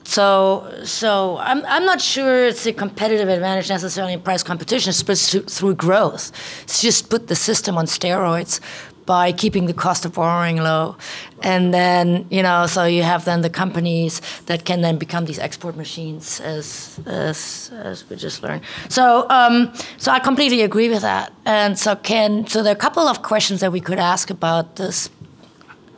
So I'm not sure it's a competitive advantage necessarily in price competition, but through growth. It's just put the system on steroids by keeping the cost of borrowing low. And then, so you have then the companies that can then become these export machines as we just learned. So I completely agree with that. And so there are a couple of questions that we could ask about this,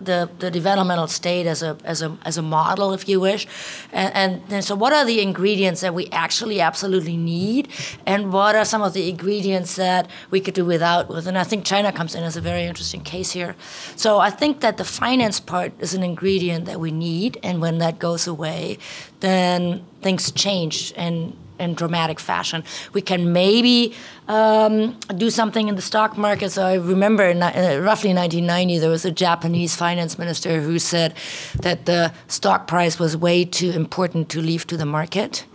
the developmental state as a model, if you wish, and so what are the ingredients that we actually absolutely need, and what are some of the ingredients that we could do without? And I think China comes in as a very interesting case here. So I think that the finance part is an ingredient that we need, and when that goes away, then things change in dramatic fashion. We can maybe do something in the stock market. So I remember in roughly 1990, there was a Japanese finance minister who said that the stock price was way too important to leave to the market.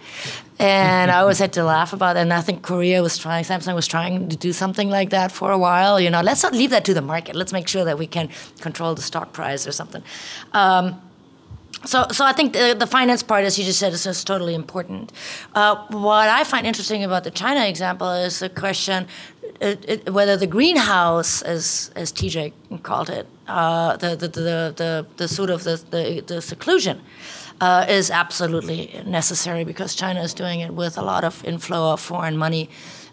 And I always had to laugh about it. And I think Samsung was trying to do something like that for a while. Let's not leave that to the market. Let's make sure that we can control the stock price or something. So I think the finance part, as you just said, is totally important. What I find interesting about the China example is the question whether the greenhouse, as TJ called it, the sort of the seclusion, is absolutely necessary, because China is doing it with a lot of inflow of foreign money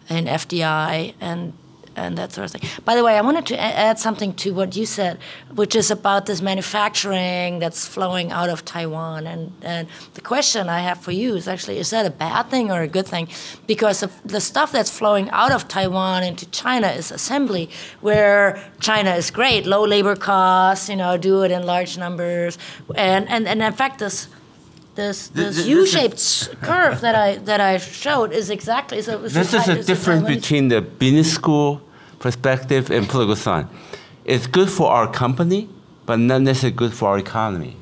and FDI and that sort of thing. By the way, I wanted to add something to what you said, which is about this manufacturing that's flowing out of Taiwan. And the question I have for you is actually, is that a bad thing or a good thing? Because the stuff that's flowing out of Taiwan into China is assembly, where China is great, low labor costs, do it in large numbers. And in fact, this U-shaped curve that I showed is exactly so. This is a difference between the business school perspective and political science. It's good for our company, but not necessarily good for our economy.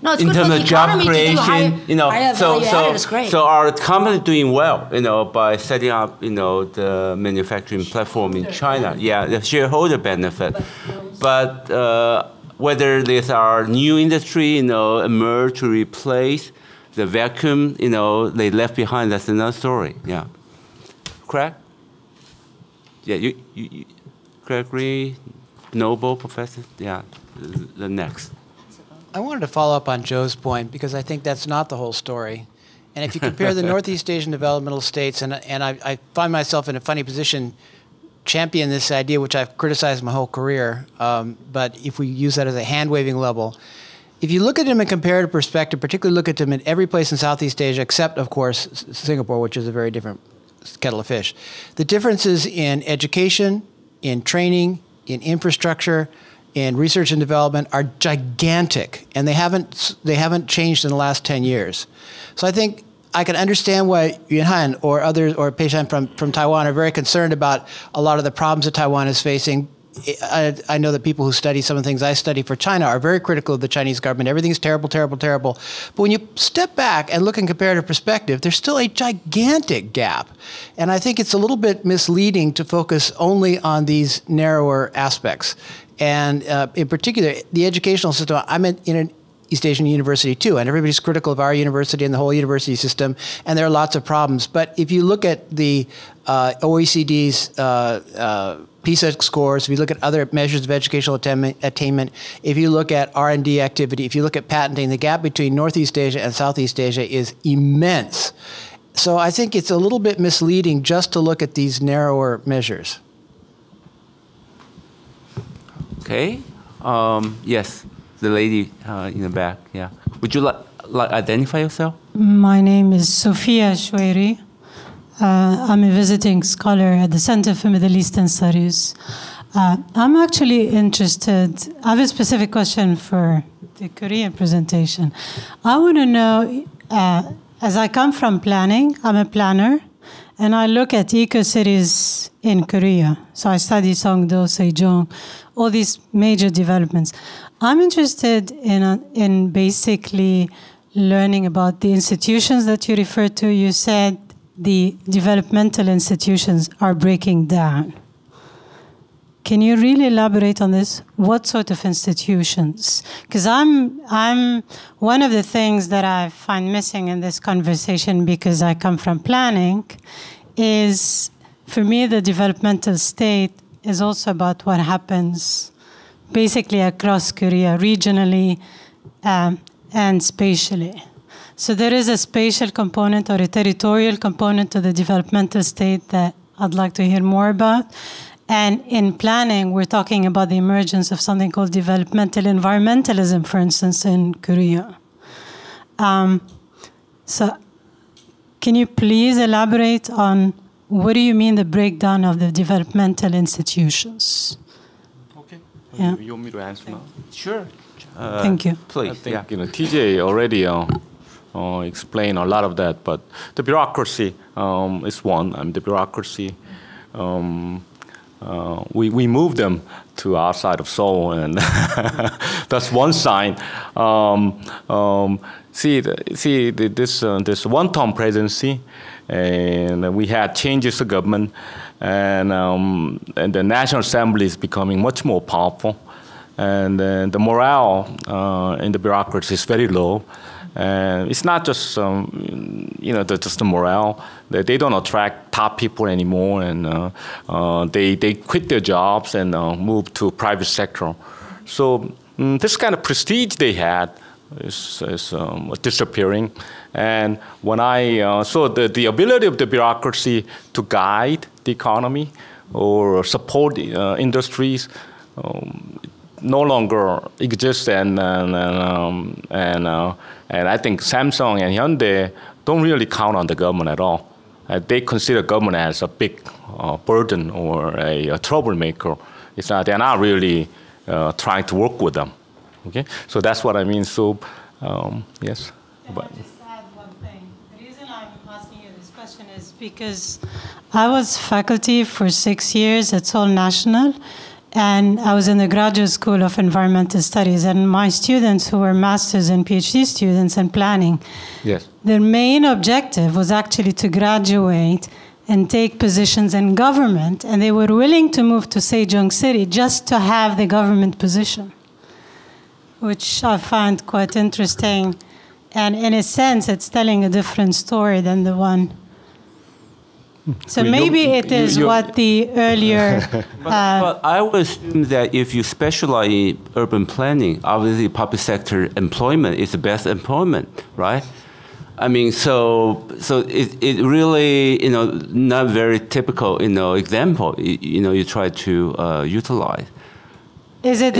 No, it's in good terms for the of job economy creation, to do higher value added is great. So our company doing well, by setting up, the manufacturing platform in China. Yeah, the shareholder benefit, but whether there's our new industry, emerge to replace the vacuum, they left behind, that's another story. Yeah. Craig? Yeah, you Gregory, Noble, Professor? Yeah, the next. I wanted to follow up on Joe's point, because I think that's not the whole story. And if you compare the Northeast Asian developmental states, and I find myself in a funny position, champion this idea, which I've criticized my whole career, but if we use that as a hand-waving level, if you look at them in comparative perspective, particularly look at them in every place in Southeast Asia, except, of course, Singapore, which is a very different kettle of fish. The differences in education, in training, in infrastructure, in research and development are gigantic, and they haven't changed in the last 10 years. So I think I can understand why Yunhan or others, or Peishan from Taiwan, are very concerned about a lot of the problems that Taiwan is facing. I know that people who study some of the things I study for China are very critical of the Chinese government. Everything's terrible, terrible, terrible. But when you step back and look in comparative perspective, there's still a gigantic gap. And I think it's a little bit misleading to focus only on these narrower aspects. And in particular, the educational system, I'm in an East Asian university too, and everybody's critical of our university and the whole university system, and there are lots of problems. But if you look at the OECD's PISA scores, if you look at other measures of educational attainment, if you look at R&D activity, if you look at patenting, the gap between Northeast Asia and Southeast Asia is immense. So I think it's a little bit misleading just to look at these narrower measures. Okay. Yes, the lady in the back. Yeah. Would you like identify yourself? My name is Sofia Shweri. I'm a visiting scholar at the Center for Middle Eastern Studies. I'm actually interested. I have a specific question for the Korean presentation. I want to know, as I come from planning, I'm a planner, and I look at eco-cities in Korea. So I study Songdo, Sejong, all these major developments. I'm interested in basically learning about the institutions that you referred to. You said the developmental institutions are breaking down. Can you really elaborate on this? What sort of institutions? Because I'm one of the things that I find missing in this conversation, because I come from planning, is for me the developmental state is also about what happens basically across Korea, regionally and spatially. So there is a spatial component or a territorial component to the developmental state that I'd like to hear more about. And in planning, we're talking about the emergence of something called developmental environmentalism, for instance, in Korea. So can you please elaborate on what do you mean the breakdown of the developmental institutions? Okay. Yeah. You want me to answer now? Sure. Thank you. Please. I think TJ already explained a lot of that, but the bureaucracy is one. The bureaucracy. We moved them to outside of Seoul, and that's one sign. This one-term presidency, and we had changes of government, and the National Assembly is becoming much more powerful. and the morale in the bureaucracy is very low. And it's not just just the morale. They don't attract top people anymore, and they quit their jobs and move to private sector. So this kind of prestige they had is disappearing. And when I so the ability of the bureaucracy to guide the economy or support industries no longer exists, and I think Samsung and Hyundai don't really count on the government at all. They consider government as a big burden or a troublemaker. It's not. They're not really trying to work with them. Okay, so that's what I mean. So yes. Can I just add one thing? The reason I'm asking you this question is because I was faculty for 6 years at Seoul National, and I was in the Graduate School of Environmental Studies, and my students who were master's and PhD students in planning, yes, their main objective was actually to graduate and take positions in government, and they were willing to move to Sejong City just to have the government position, which I find quite interesting. And in a sense, it's telling a different story than the one. So maybe it is what the earlier... but I would assume that if you specialize in urban planning, obviously public sector employment is the best employment, right? I mean, so it really, not very typical, example, you try to utilize. Is it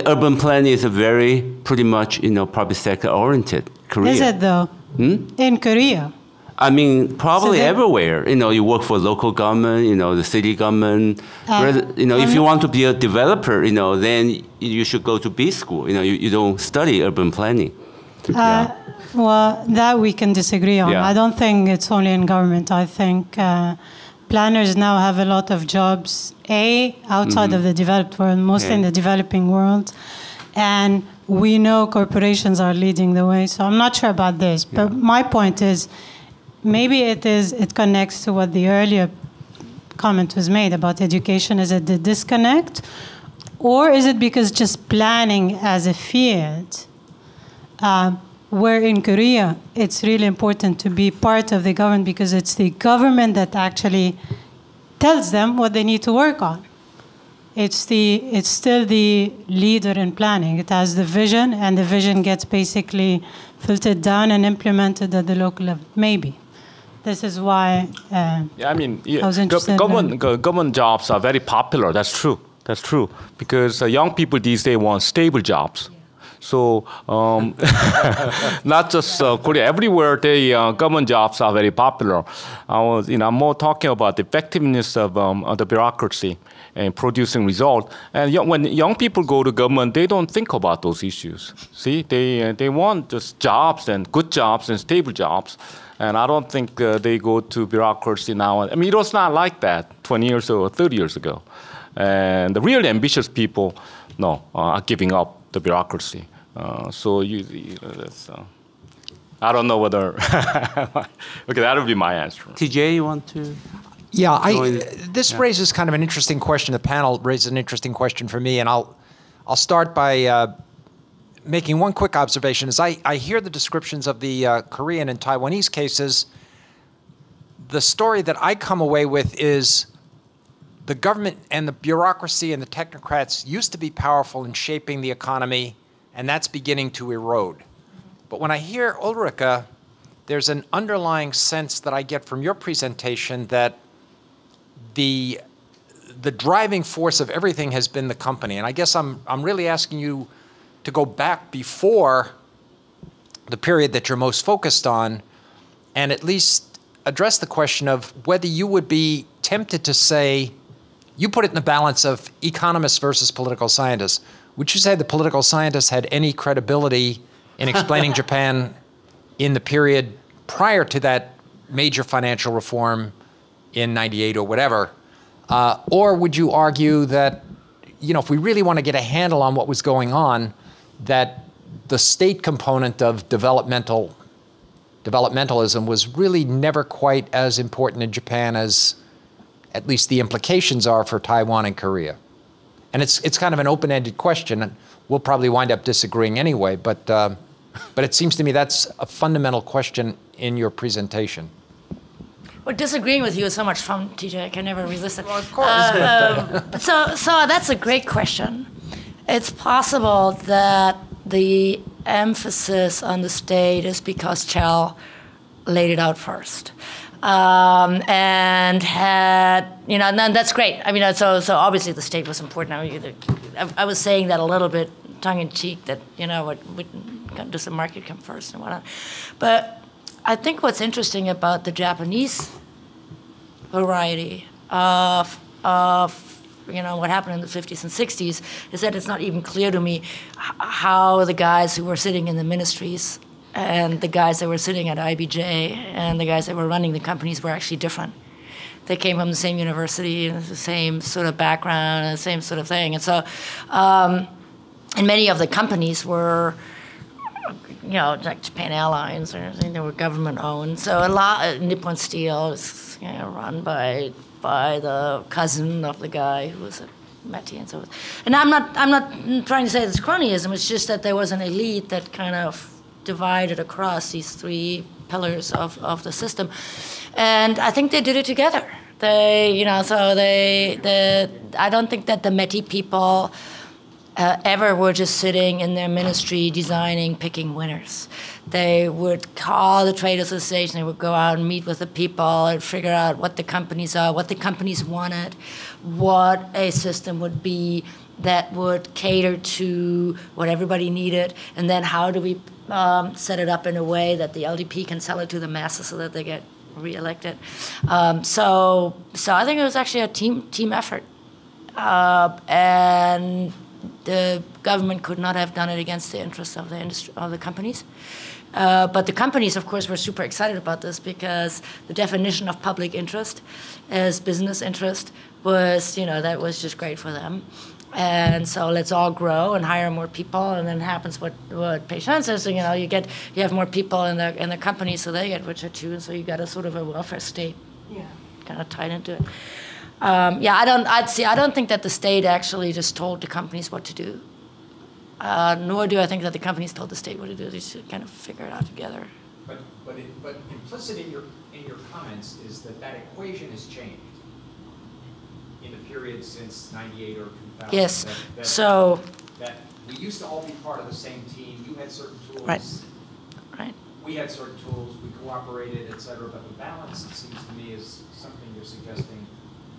urban planning is a very pretty much, public sector oriented career. Is it though? In Korea? I mean, probably everywhere. You work for local government, the city government. If you want to be a developer, then you should go to B school. You don't study urban planning. Well, that we can disagree on. Yeah. I don't think it's only in government. I think planners now have a lot of jobs, outside of the developed world, mostly in the developing world. And we know corporations are leading the way. So I'm not sure about this. But my point is, maybe it connects to what the earlier comment was made about education. Is it the disconnect? Or is it because just planning as a field, where in Korea, it's really important to be part of the government because it's the government that actually tells them what they need to work on. It's still the leader in planning. It has the vision, and the vision gets basically filtered down and implemented at the local level. Maybe. This is why I was interested. Government jobs are very popular. That's true. That's true. Because young people these days want stable jobs. So not just Korea, everywhere government jobs are very popular. I'm more talking about the effectiveness of the bureaucracy and producing results. And when young people go to government, they don't think about those issues. See, they want just jobs and good jobs and stable jobs. And I don't think they go to bureaucracy now. I mean, it was not like that 20 years or 30 years ago. And the really ambitious people, are giving up the bureaucracy. So that's, I don't know whether, okay, that'll be my answer. TJ, you want to? Yeah, this raises kind of an interesting question. The panel raises an interesting question for me, and I'll start by making one quick observation. As I hear the descriptions of the Korean and Taiwanese cases, the story that I come away with is the government and the bureaucracy and the technocrats used to be powerful in shaping the economy, and that's beginning to erode. But when I hear Ulrika, there's an underlying sense that I get from your presentation that the driving force of everything has been the company. And I guess I'm really asking you to go back before the period that you're most focused on and at least address the question of whether you would be tempted to say, you put it in the balance of economists versus political scientists. Would you say the political scientists had any credibility in explaining Japan in the period prior to that major financial reform in '98 or whatever? Or would you argue that, if we really want to get a handle on what was going on, that the state component of developmentalism was really never quite as important in Japan as at least the implications are for Taiwan and Korea? And it's kind of an open-ended question, and we'll probably wind up disagreeing anyway, but it seems to me that's a fundamental question in your presentation. Well, disagreeing with you is so much fun, TJ. I can never resist it. Well, of course. So that's a great question. It's possible that the emphasis on the state is because Chell laid it out first. And had, you know, and that's great. I mean, so obviously the state was important. I mean, I was saying that a little bit tongue-in-cheek, that, you know, does the market come first and whatnot. But I think what's interesting about the Japanese variety of you know, what happened in the 50s and 60s is that it's not even clear to me how the guys who were sitting in the ministries and the guys that were sitting at IBJ and the guys that were running the companies were actually different. They came from the same university, and the same sort of background, and the same sort of thing. And so, and many of the companies were, you know, like Japan Airlines or anything, they were government owned. So a lot, Nippon Steel is, you know, run by the cousin of the guy who was a Metis and so forth. And I'm not trying to say it's cronyism. It's just that there was an elite that kind of divided across these three pillars of the system, and I think they did it together. They, you know, so I don't think that the Metis people ever were just sitting in their ministry designing, picking winners. They would call the trade association, they would go out and meet with the people and figure out what the companies are, what the companies wanted, what a system would be that would cater to what everybody needed, and then how do we set it up in a way that the LDP can sell it to the masses so that they get reelected. So I think it was actually a team effort. And the government could not have done it against the interests of the industry, of the companies. But the companies, of course, were super excited about this because the definition of public interest as business interest was, you know, that was just great for them. And so let's all grow and hire more people, and then happens what Pei-Shan says. So, you know, you have more people in the company, so they get richer too, and so you got a sort of a welfare state, kind of tied into it. I don't think that the state actually just told the companies what to do. Nor do I think that the companies told the state what to do. They should kind of figure it out together. But implicit in your comments is that equation has changed in the period since '98 or 2000. Yes. That we used to all be part of the same team. You had certain tools. Right. We had certain tools. We cooperated, et cetera. But the balance, it seems to me, is something you're suggesting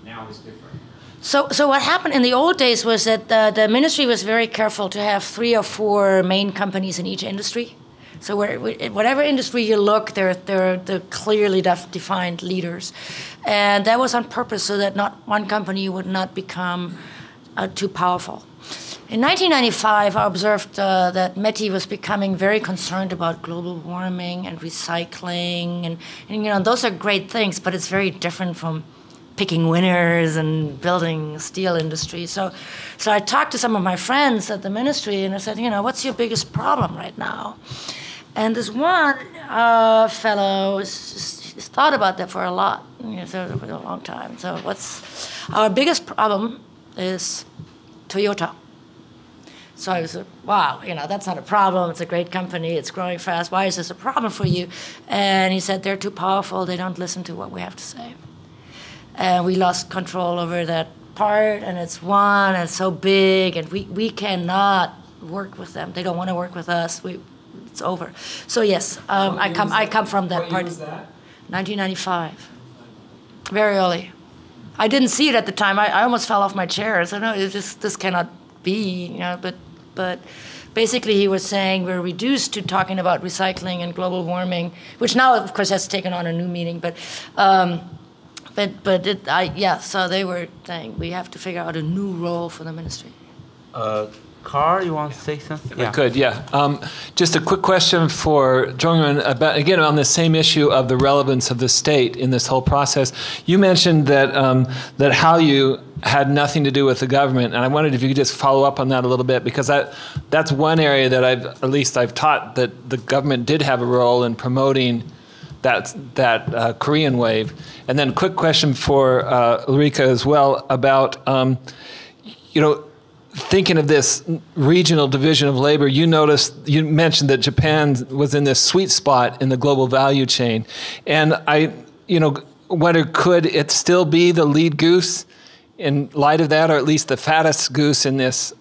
now is different. So what happened in the old days was that the ministry was very careful to have 3 or 4 main companies in each industry. So whatever industry you look, they're clearly defined leaders. And that was on purpose so that not one company would not become too powerful. In 1995, I observed that Metis was becoming very concerned about global warming and recycling. And you know, those are great things, but it's very different from picking winners and building a steel industry. So I talked to some of my friends at the ministry, and I said, you know, what's your biggest problem right now? And this one fellow just thought about that for a lot, for a long time. So what's our biggest problem is Toyota. So I was like, wow, you know, that's not a problem. It's a great company. It's growing fast. Why is this a problem for you? And he said, they're too powerful. They don't listen to what we have to say. And we lost control over that part, and it's so big, and we cannot work with them. They don't want to work with us. It's over. So yes, I come from that part. What year was that? 1995. Very early. I didn't see it at the time. I almost fell off my chair. So no, this cannot be. You know, but basically he was saying we're reduced to talking about recycling and global warming, which now of course has taken on a new meaning. So they were saying we have to figure out a new role for the ministry. Carl, you want to say something? I could, yeah. Just a quick question for Jong-Eun about, again, on the same issue of the relevance of the state in this whole process. You mentioned that that Hallyu had nothing to do with the government, and I wondered if you could just follow up on that a little bit, because that's one area that I've taught that the government did have a role in promoting that Korean wave. And then quick question for Ulrika as well about, you know, thinking of this regional division of labor, you mentioned that Japan was in this sweet spot in the global value chain. And I, wonder, could it still be the lead goose in light of that, or at least the fattest goose in this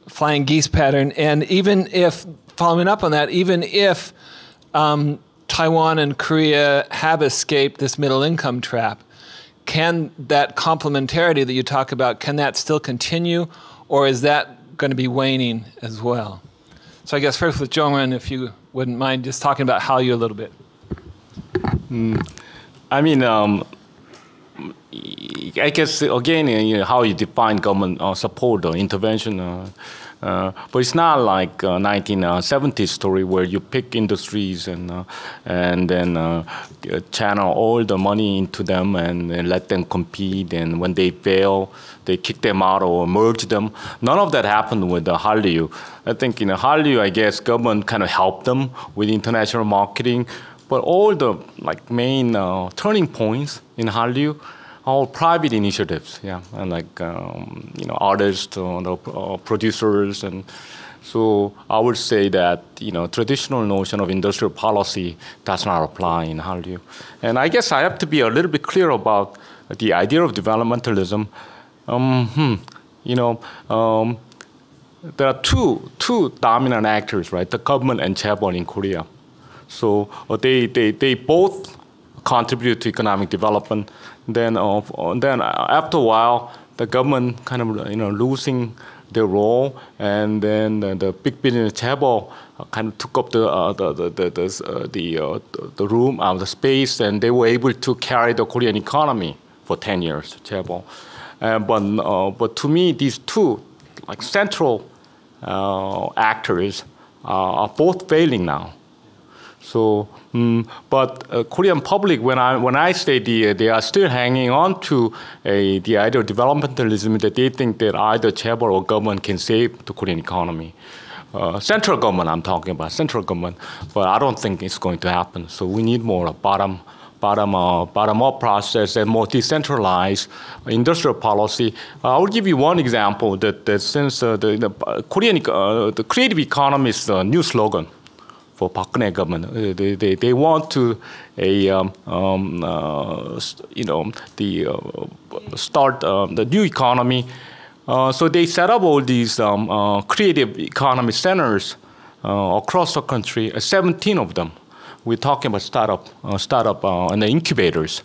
flying geese pattern? And even if, following up on that, even if Taiwan and Korea have escaped this middle income trap, can that complementarity that you talk about, can that still continue, or is that going to be waning as well? So I guess first with Jong-un, if you wouldn't mind just talking about Hallyu a little bit. I mean, I guess, again, how you define government support or intervention. But it's not like 1970s story where you pick industries and then channel all the money into them and let them compete. And when they fail, they kick them out or merge them. None of that happened with the Hallyu. I think in Hallyu, I guess government kind of helped them with international marketing. But all the main turning points in Hallyu, all private initiatives, yeah, and artists, producers, and so I would say that traditional notion of industrial policy does not apply in Hallyu. And I guess I have to be a little bit clear about the idea of developmentalism. There are two dominant actors, right? The government and chaebol in Korea. So they both contribute to economic development. Then after a while, the government kind of losing their role, and then the big business chaebol kind of took up the room, the space, and they were able to carry the Korean economy for 10 years. Chaebol, but to me, these two central actors are both failing now. So, but Korean public, when I say they are still hanging on to the idea of developmentalism, that they think that either chaebol or government can save the Korean economy. Central government, I'm talking about central government, but I don't think it's going to happen. So we need more bottom-up process and more decentralized industrial policy. I will give you one example that since the creative economy is a new slogan for Park Geun-hye government. They want to start the new economy. So they set up all these creative economy centers across the country, 17 of them. We're talking about startup and the incubators.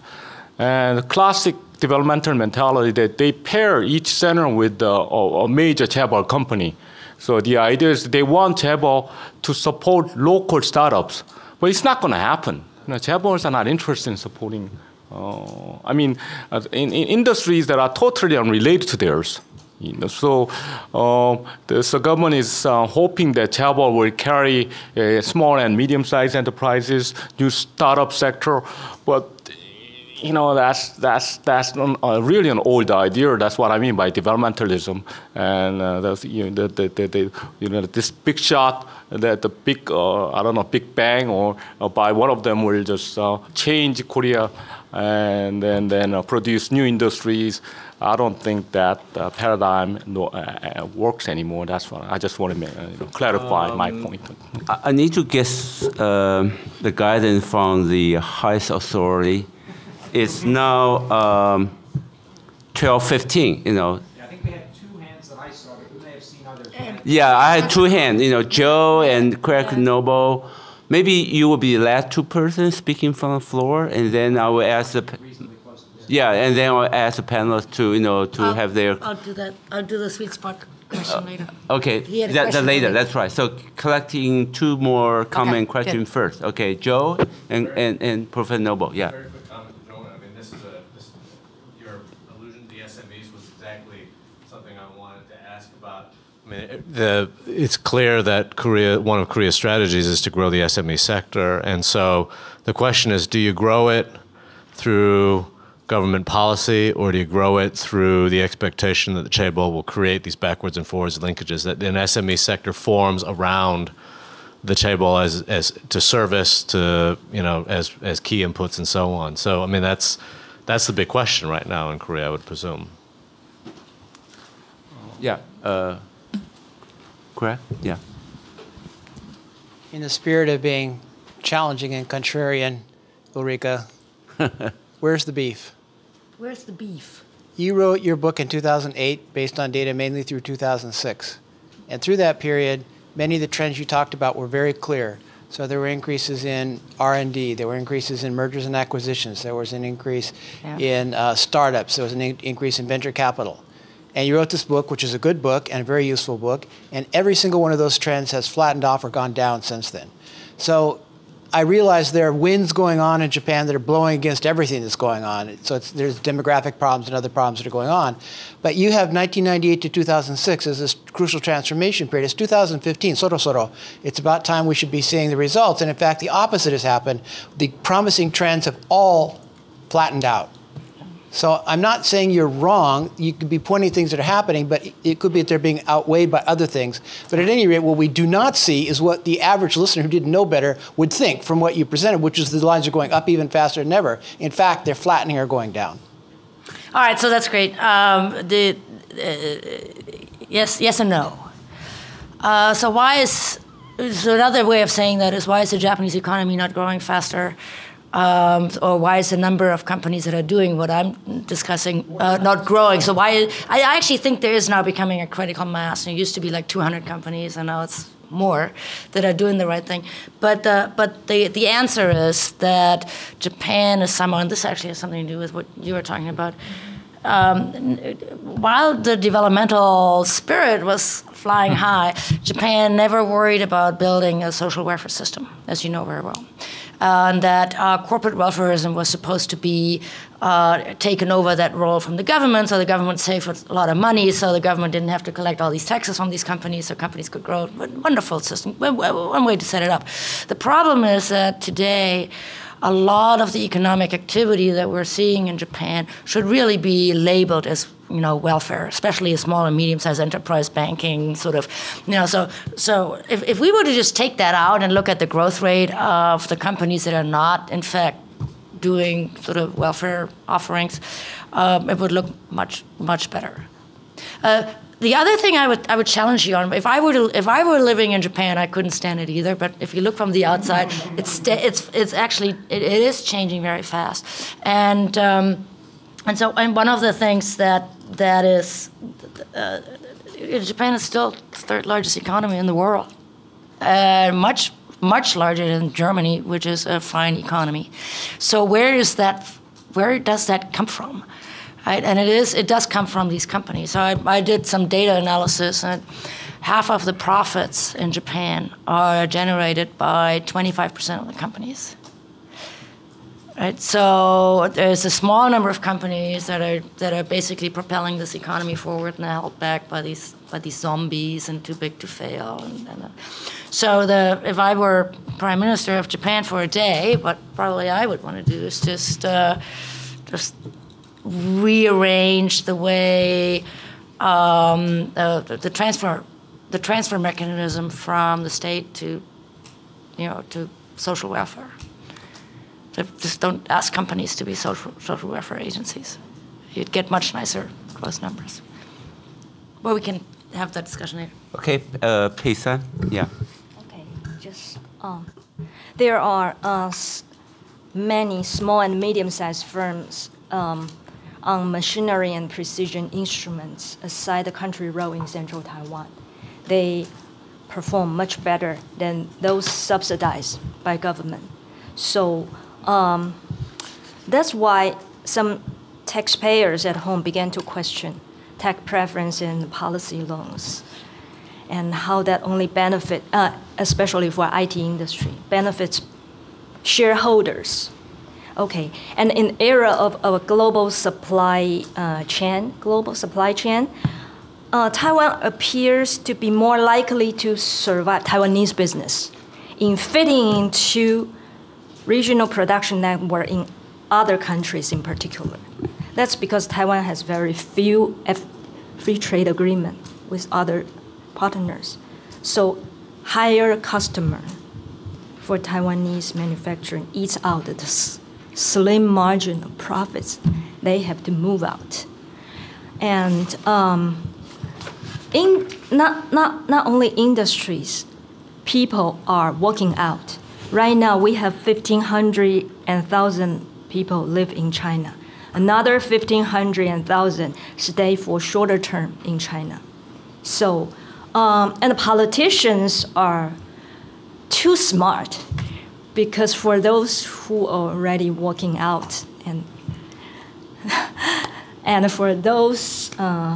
And the classic developmental mentality that they pair each center with a major chaebol company. So the idea is they want chaebol to support local startups, but it's not going to happen. Chaebols are not interested in supporting. In industries that are totally unrelated to theirs. So the government is hoping that chaebol will carry small and medium-sized enterprises, new startup sector, but that's really an old idea. That's what I mean by developmentalism, and this big shot, that the big Big Bang or by one of them will just change Korea and then produce new industries. I don't think that paradigm works anymore. That's what I just want to clarify my point. I need to guess the guidance from the highest authority. It's now 12:15. Yeah, I think we had two hands that I saw, but you may have seen others. Yeah, I had two hands. Joe and Craig Noble. Maybe you will be the last two persons speaking from the floor, and then I will ask the. And then I'll ask the panelists to have their. I'll do that. I'll do the sweet spot question later. Okay, that later. That's right. So collecting two more comment questions first. Okay, Joe and Professor Noble. Yeah. Very quick comment, Joe. I mean, your allusion to the SMEs was exactly something I wanted to ask about. I mean, it's clear that one of Korea's strategies is to grow the SME sector, and so the question is, do you grow it through government policy, or do you grow it through the expectation that the chaebol will create these backwards and forwards linkages, that an SME sector forms around the chaebol as to service, to as key inputs and so on. So I mean that's the big question right now in Korea, I would presume. Yeah. Correct. Yeah. In the spirit of being challenging and contrarian, Ulrika, where's the beef? Where's the beef? You wrote your book in 2008 based on data mainly through 2006. And through that period, many of the trends you talked about were very clear. So there were increases in R&D, there were increases in mergers and acquisitions, there was an increase in startups, there was an increase in venture capital. And you wrote this book, which is a good book and a very useful book, and every single one of those trends has flattened off or gone down since then. So I realize there are winds going on in Japan that are blowing against everything that's going on. So there's demographic problems and other problems that are going on. But you have 1998 to 2006 as this crucial transformation period. It's 2015, soro. It's about time we should be seeing the results. And in fact, the opposite has happened. The promising trends have all flattened out. So I'm not saying you're wrong. You could be pointing things that are happening, but it could be that they're being outweighed by other things. But at any rate, what we do not see is what the average listener who didn't know better would think from what you presented, which is the lines are going up even faster than ever. In fact, they're flattening or going down. All right, so that's great. Yes and no. So another way of saying that is, why is the Japanese economy not growing faster? Or why is the number of companies that are doing what I'm discussing not growing? So I actually think there is now becoming a critical mass. And it used to be like 200 companies, and now it's more that are doing the right thing. But the answer is that Japan is somehow, and this actually has something to do with what you were talking about. While the developmental spirit was flying high, Japan never worried about building a social welfare system, as you know very well. And that corporate welfareism was supposed to be taken over that role from the government, so the government saved a lot of money, so the government didn't have to collect all these taxes from these companies, so companies could grow. Wonderful system, one way to set it up. The problem is that today, a lot of the economic activity that we're seeing in Japan should really be labeled as, welfare, especially small and medium-sized enterprise banking, sort of, So if we were to just take that out and look at the growth rate of the companies that are not, in fact, doing sort of welfare offerings, it would look much, much better. The other thing I would challenge you on, if I were living in Japan, I couldn't stand it either. But if you look from the outside, it is changing very fast, and one of the things that is Japan is still the third largest economy in the world, much larger than Germany, which is a fine economy. So where does that come from? Right? And it does come from these companies. So I did some data analysis, and half of the profits in Japan are generated by 25% of the companies. Right? So there's a small number of companies that are basically propelling this economy forward, and they're held back by these zombies and too big to fail. So if I were Prime Minister of Japan for a day, what probably I would want to do is just rearrange the way the transfer mechanism from the state to social welfare. Just don't ask companies to be social welfare agencies. You'd get much nicer growth numbers. Well, we can have that discussion later. Okay, Pei-san, yeah. Okay, there are many small and medium-sized firms on machinery and precision instruments aside the country road in central Taiwan. They perform much better than those subsidized by government. So that's why some taxpayers at home began to question tax preference and policy loans and how that only benefit, especially for IT industry, benefits shareholders. Okay, and in era of a global supply chain, Taiwan appears to be more likely to survive Taiwanese business in fitting into regional production network in other countries in particular. That's because Taiwan has very few free trade agreement with other partners. So higher customer for Taiwanese manufacturing eats out the slim margin of profits. They have to move out. And not only industries, people are working out. Right now, we have 1,500 and 1,000 people live in China. Another 1,500 and 1,000 stay for shorter term in China. So, and the politicians are too smart, because for those who are already working out and for those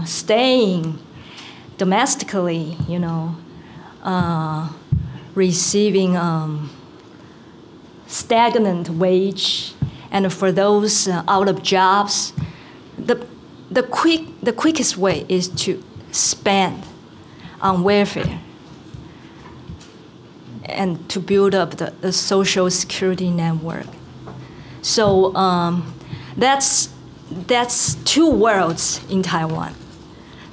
staying domestically, you know, receiving stagnant wage, and for those out of jobs, the quickest way is to spend on welfare and to build up the social security network. So that's two worlds in Taiwan.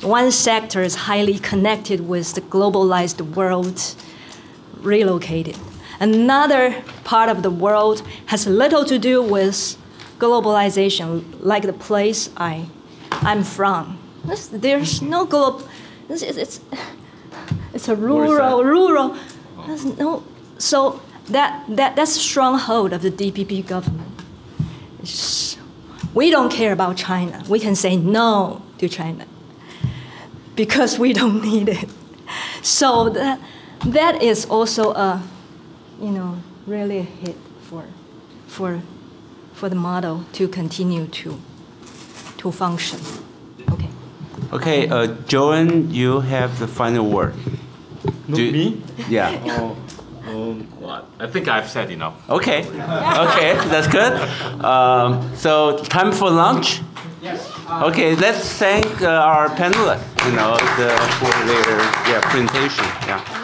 One sector is highly connected with the globalized world, relocated. Another part of the world has little to do with globalization, like the place I'm from. There's no it's a rural. There's no, so that's a stronghold of the DPP government. We don't care about China. We can say no to China because we don't need it. So that is also a, you know, really a hit for the model to continue to function. Okay. Okay, Joan, you have the final word. Me? Yeah. Well, I think I've said enough. Okay. Okay, that's good. So time for lunch. Yes. Okay, let's thank our panelists, you know, for their presentation. Yeah.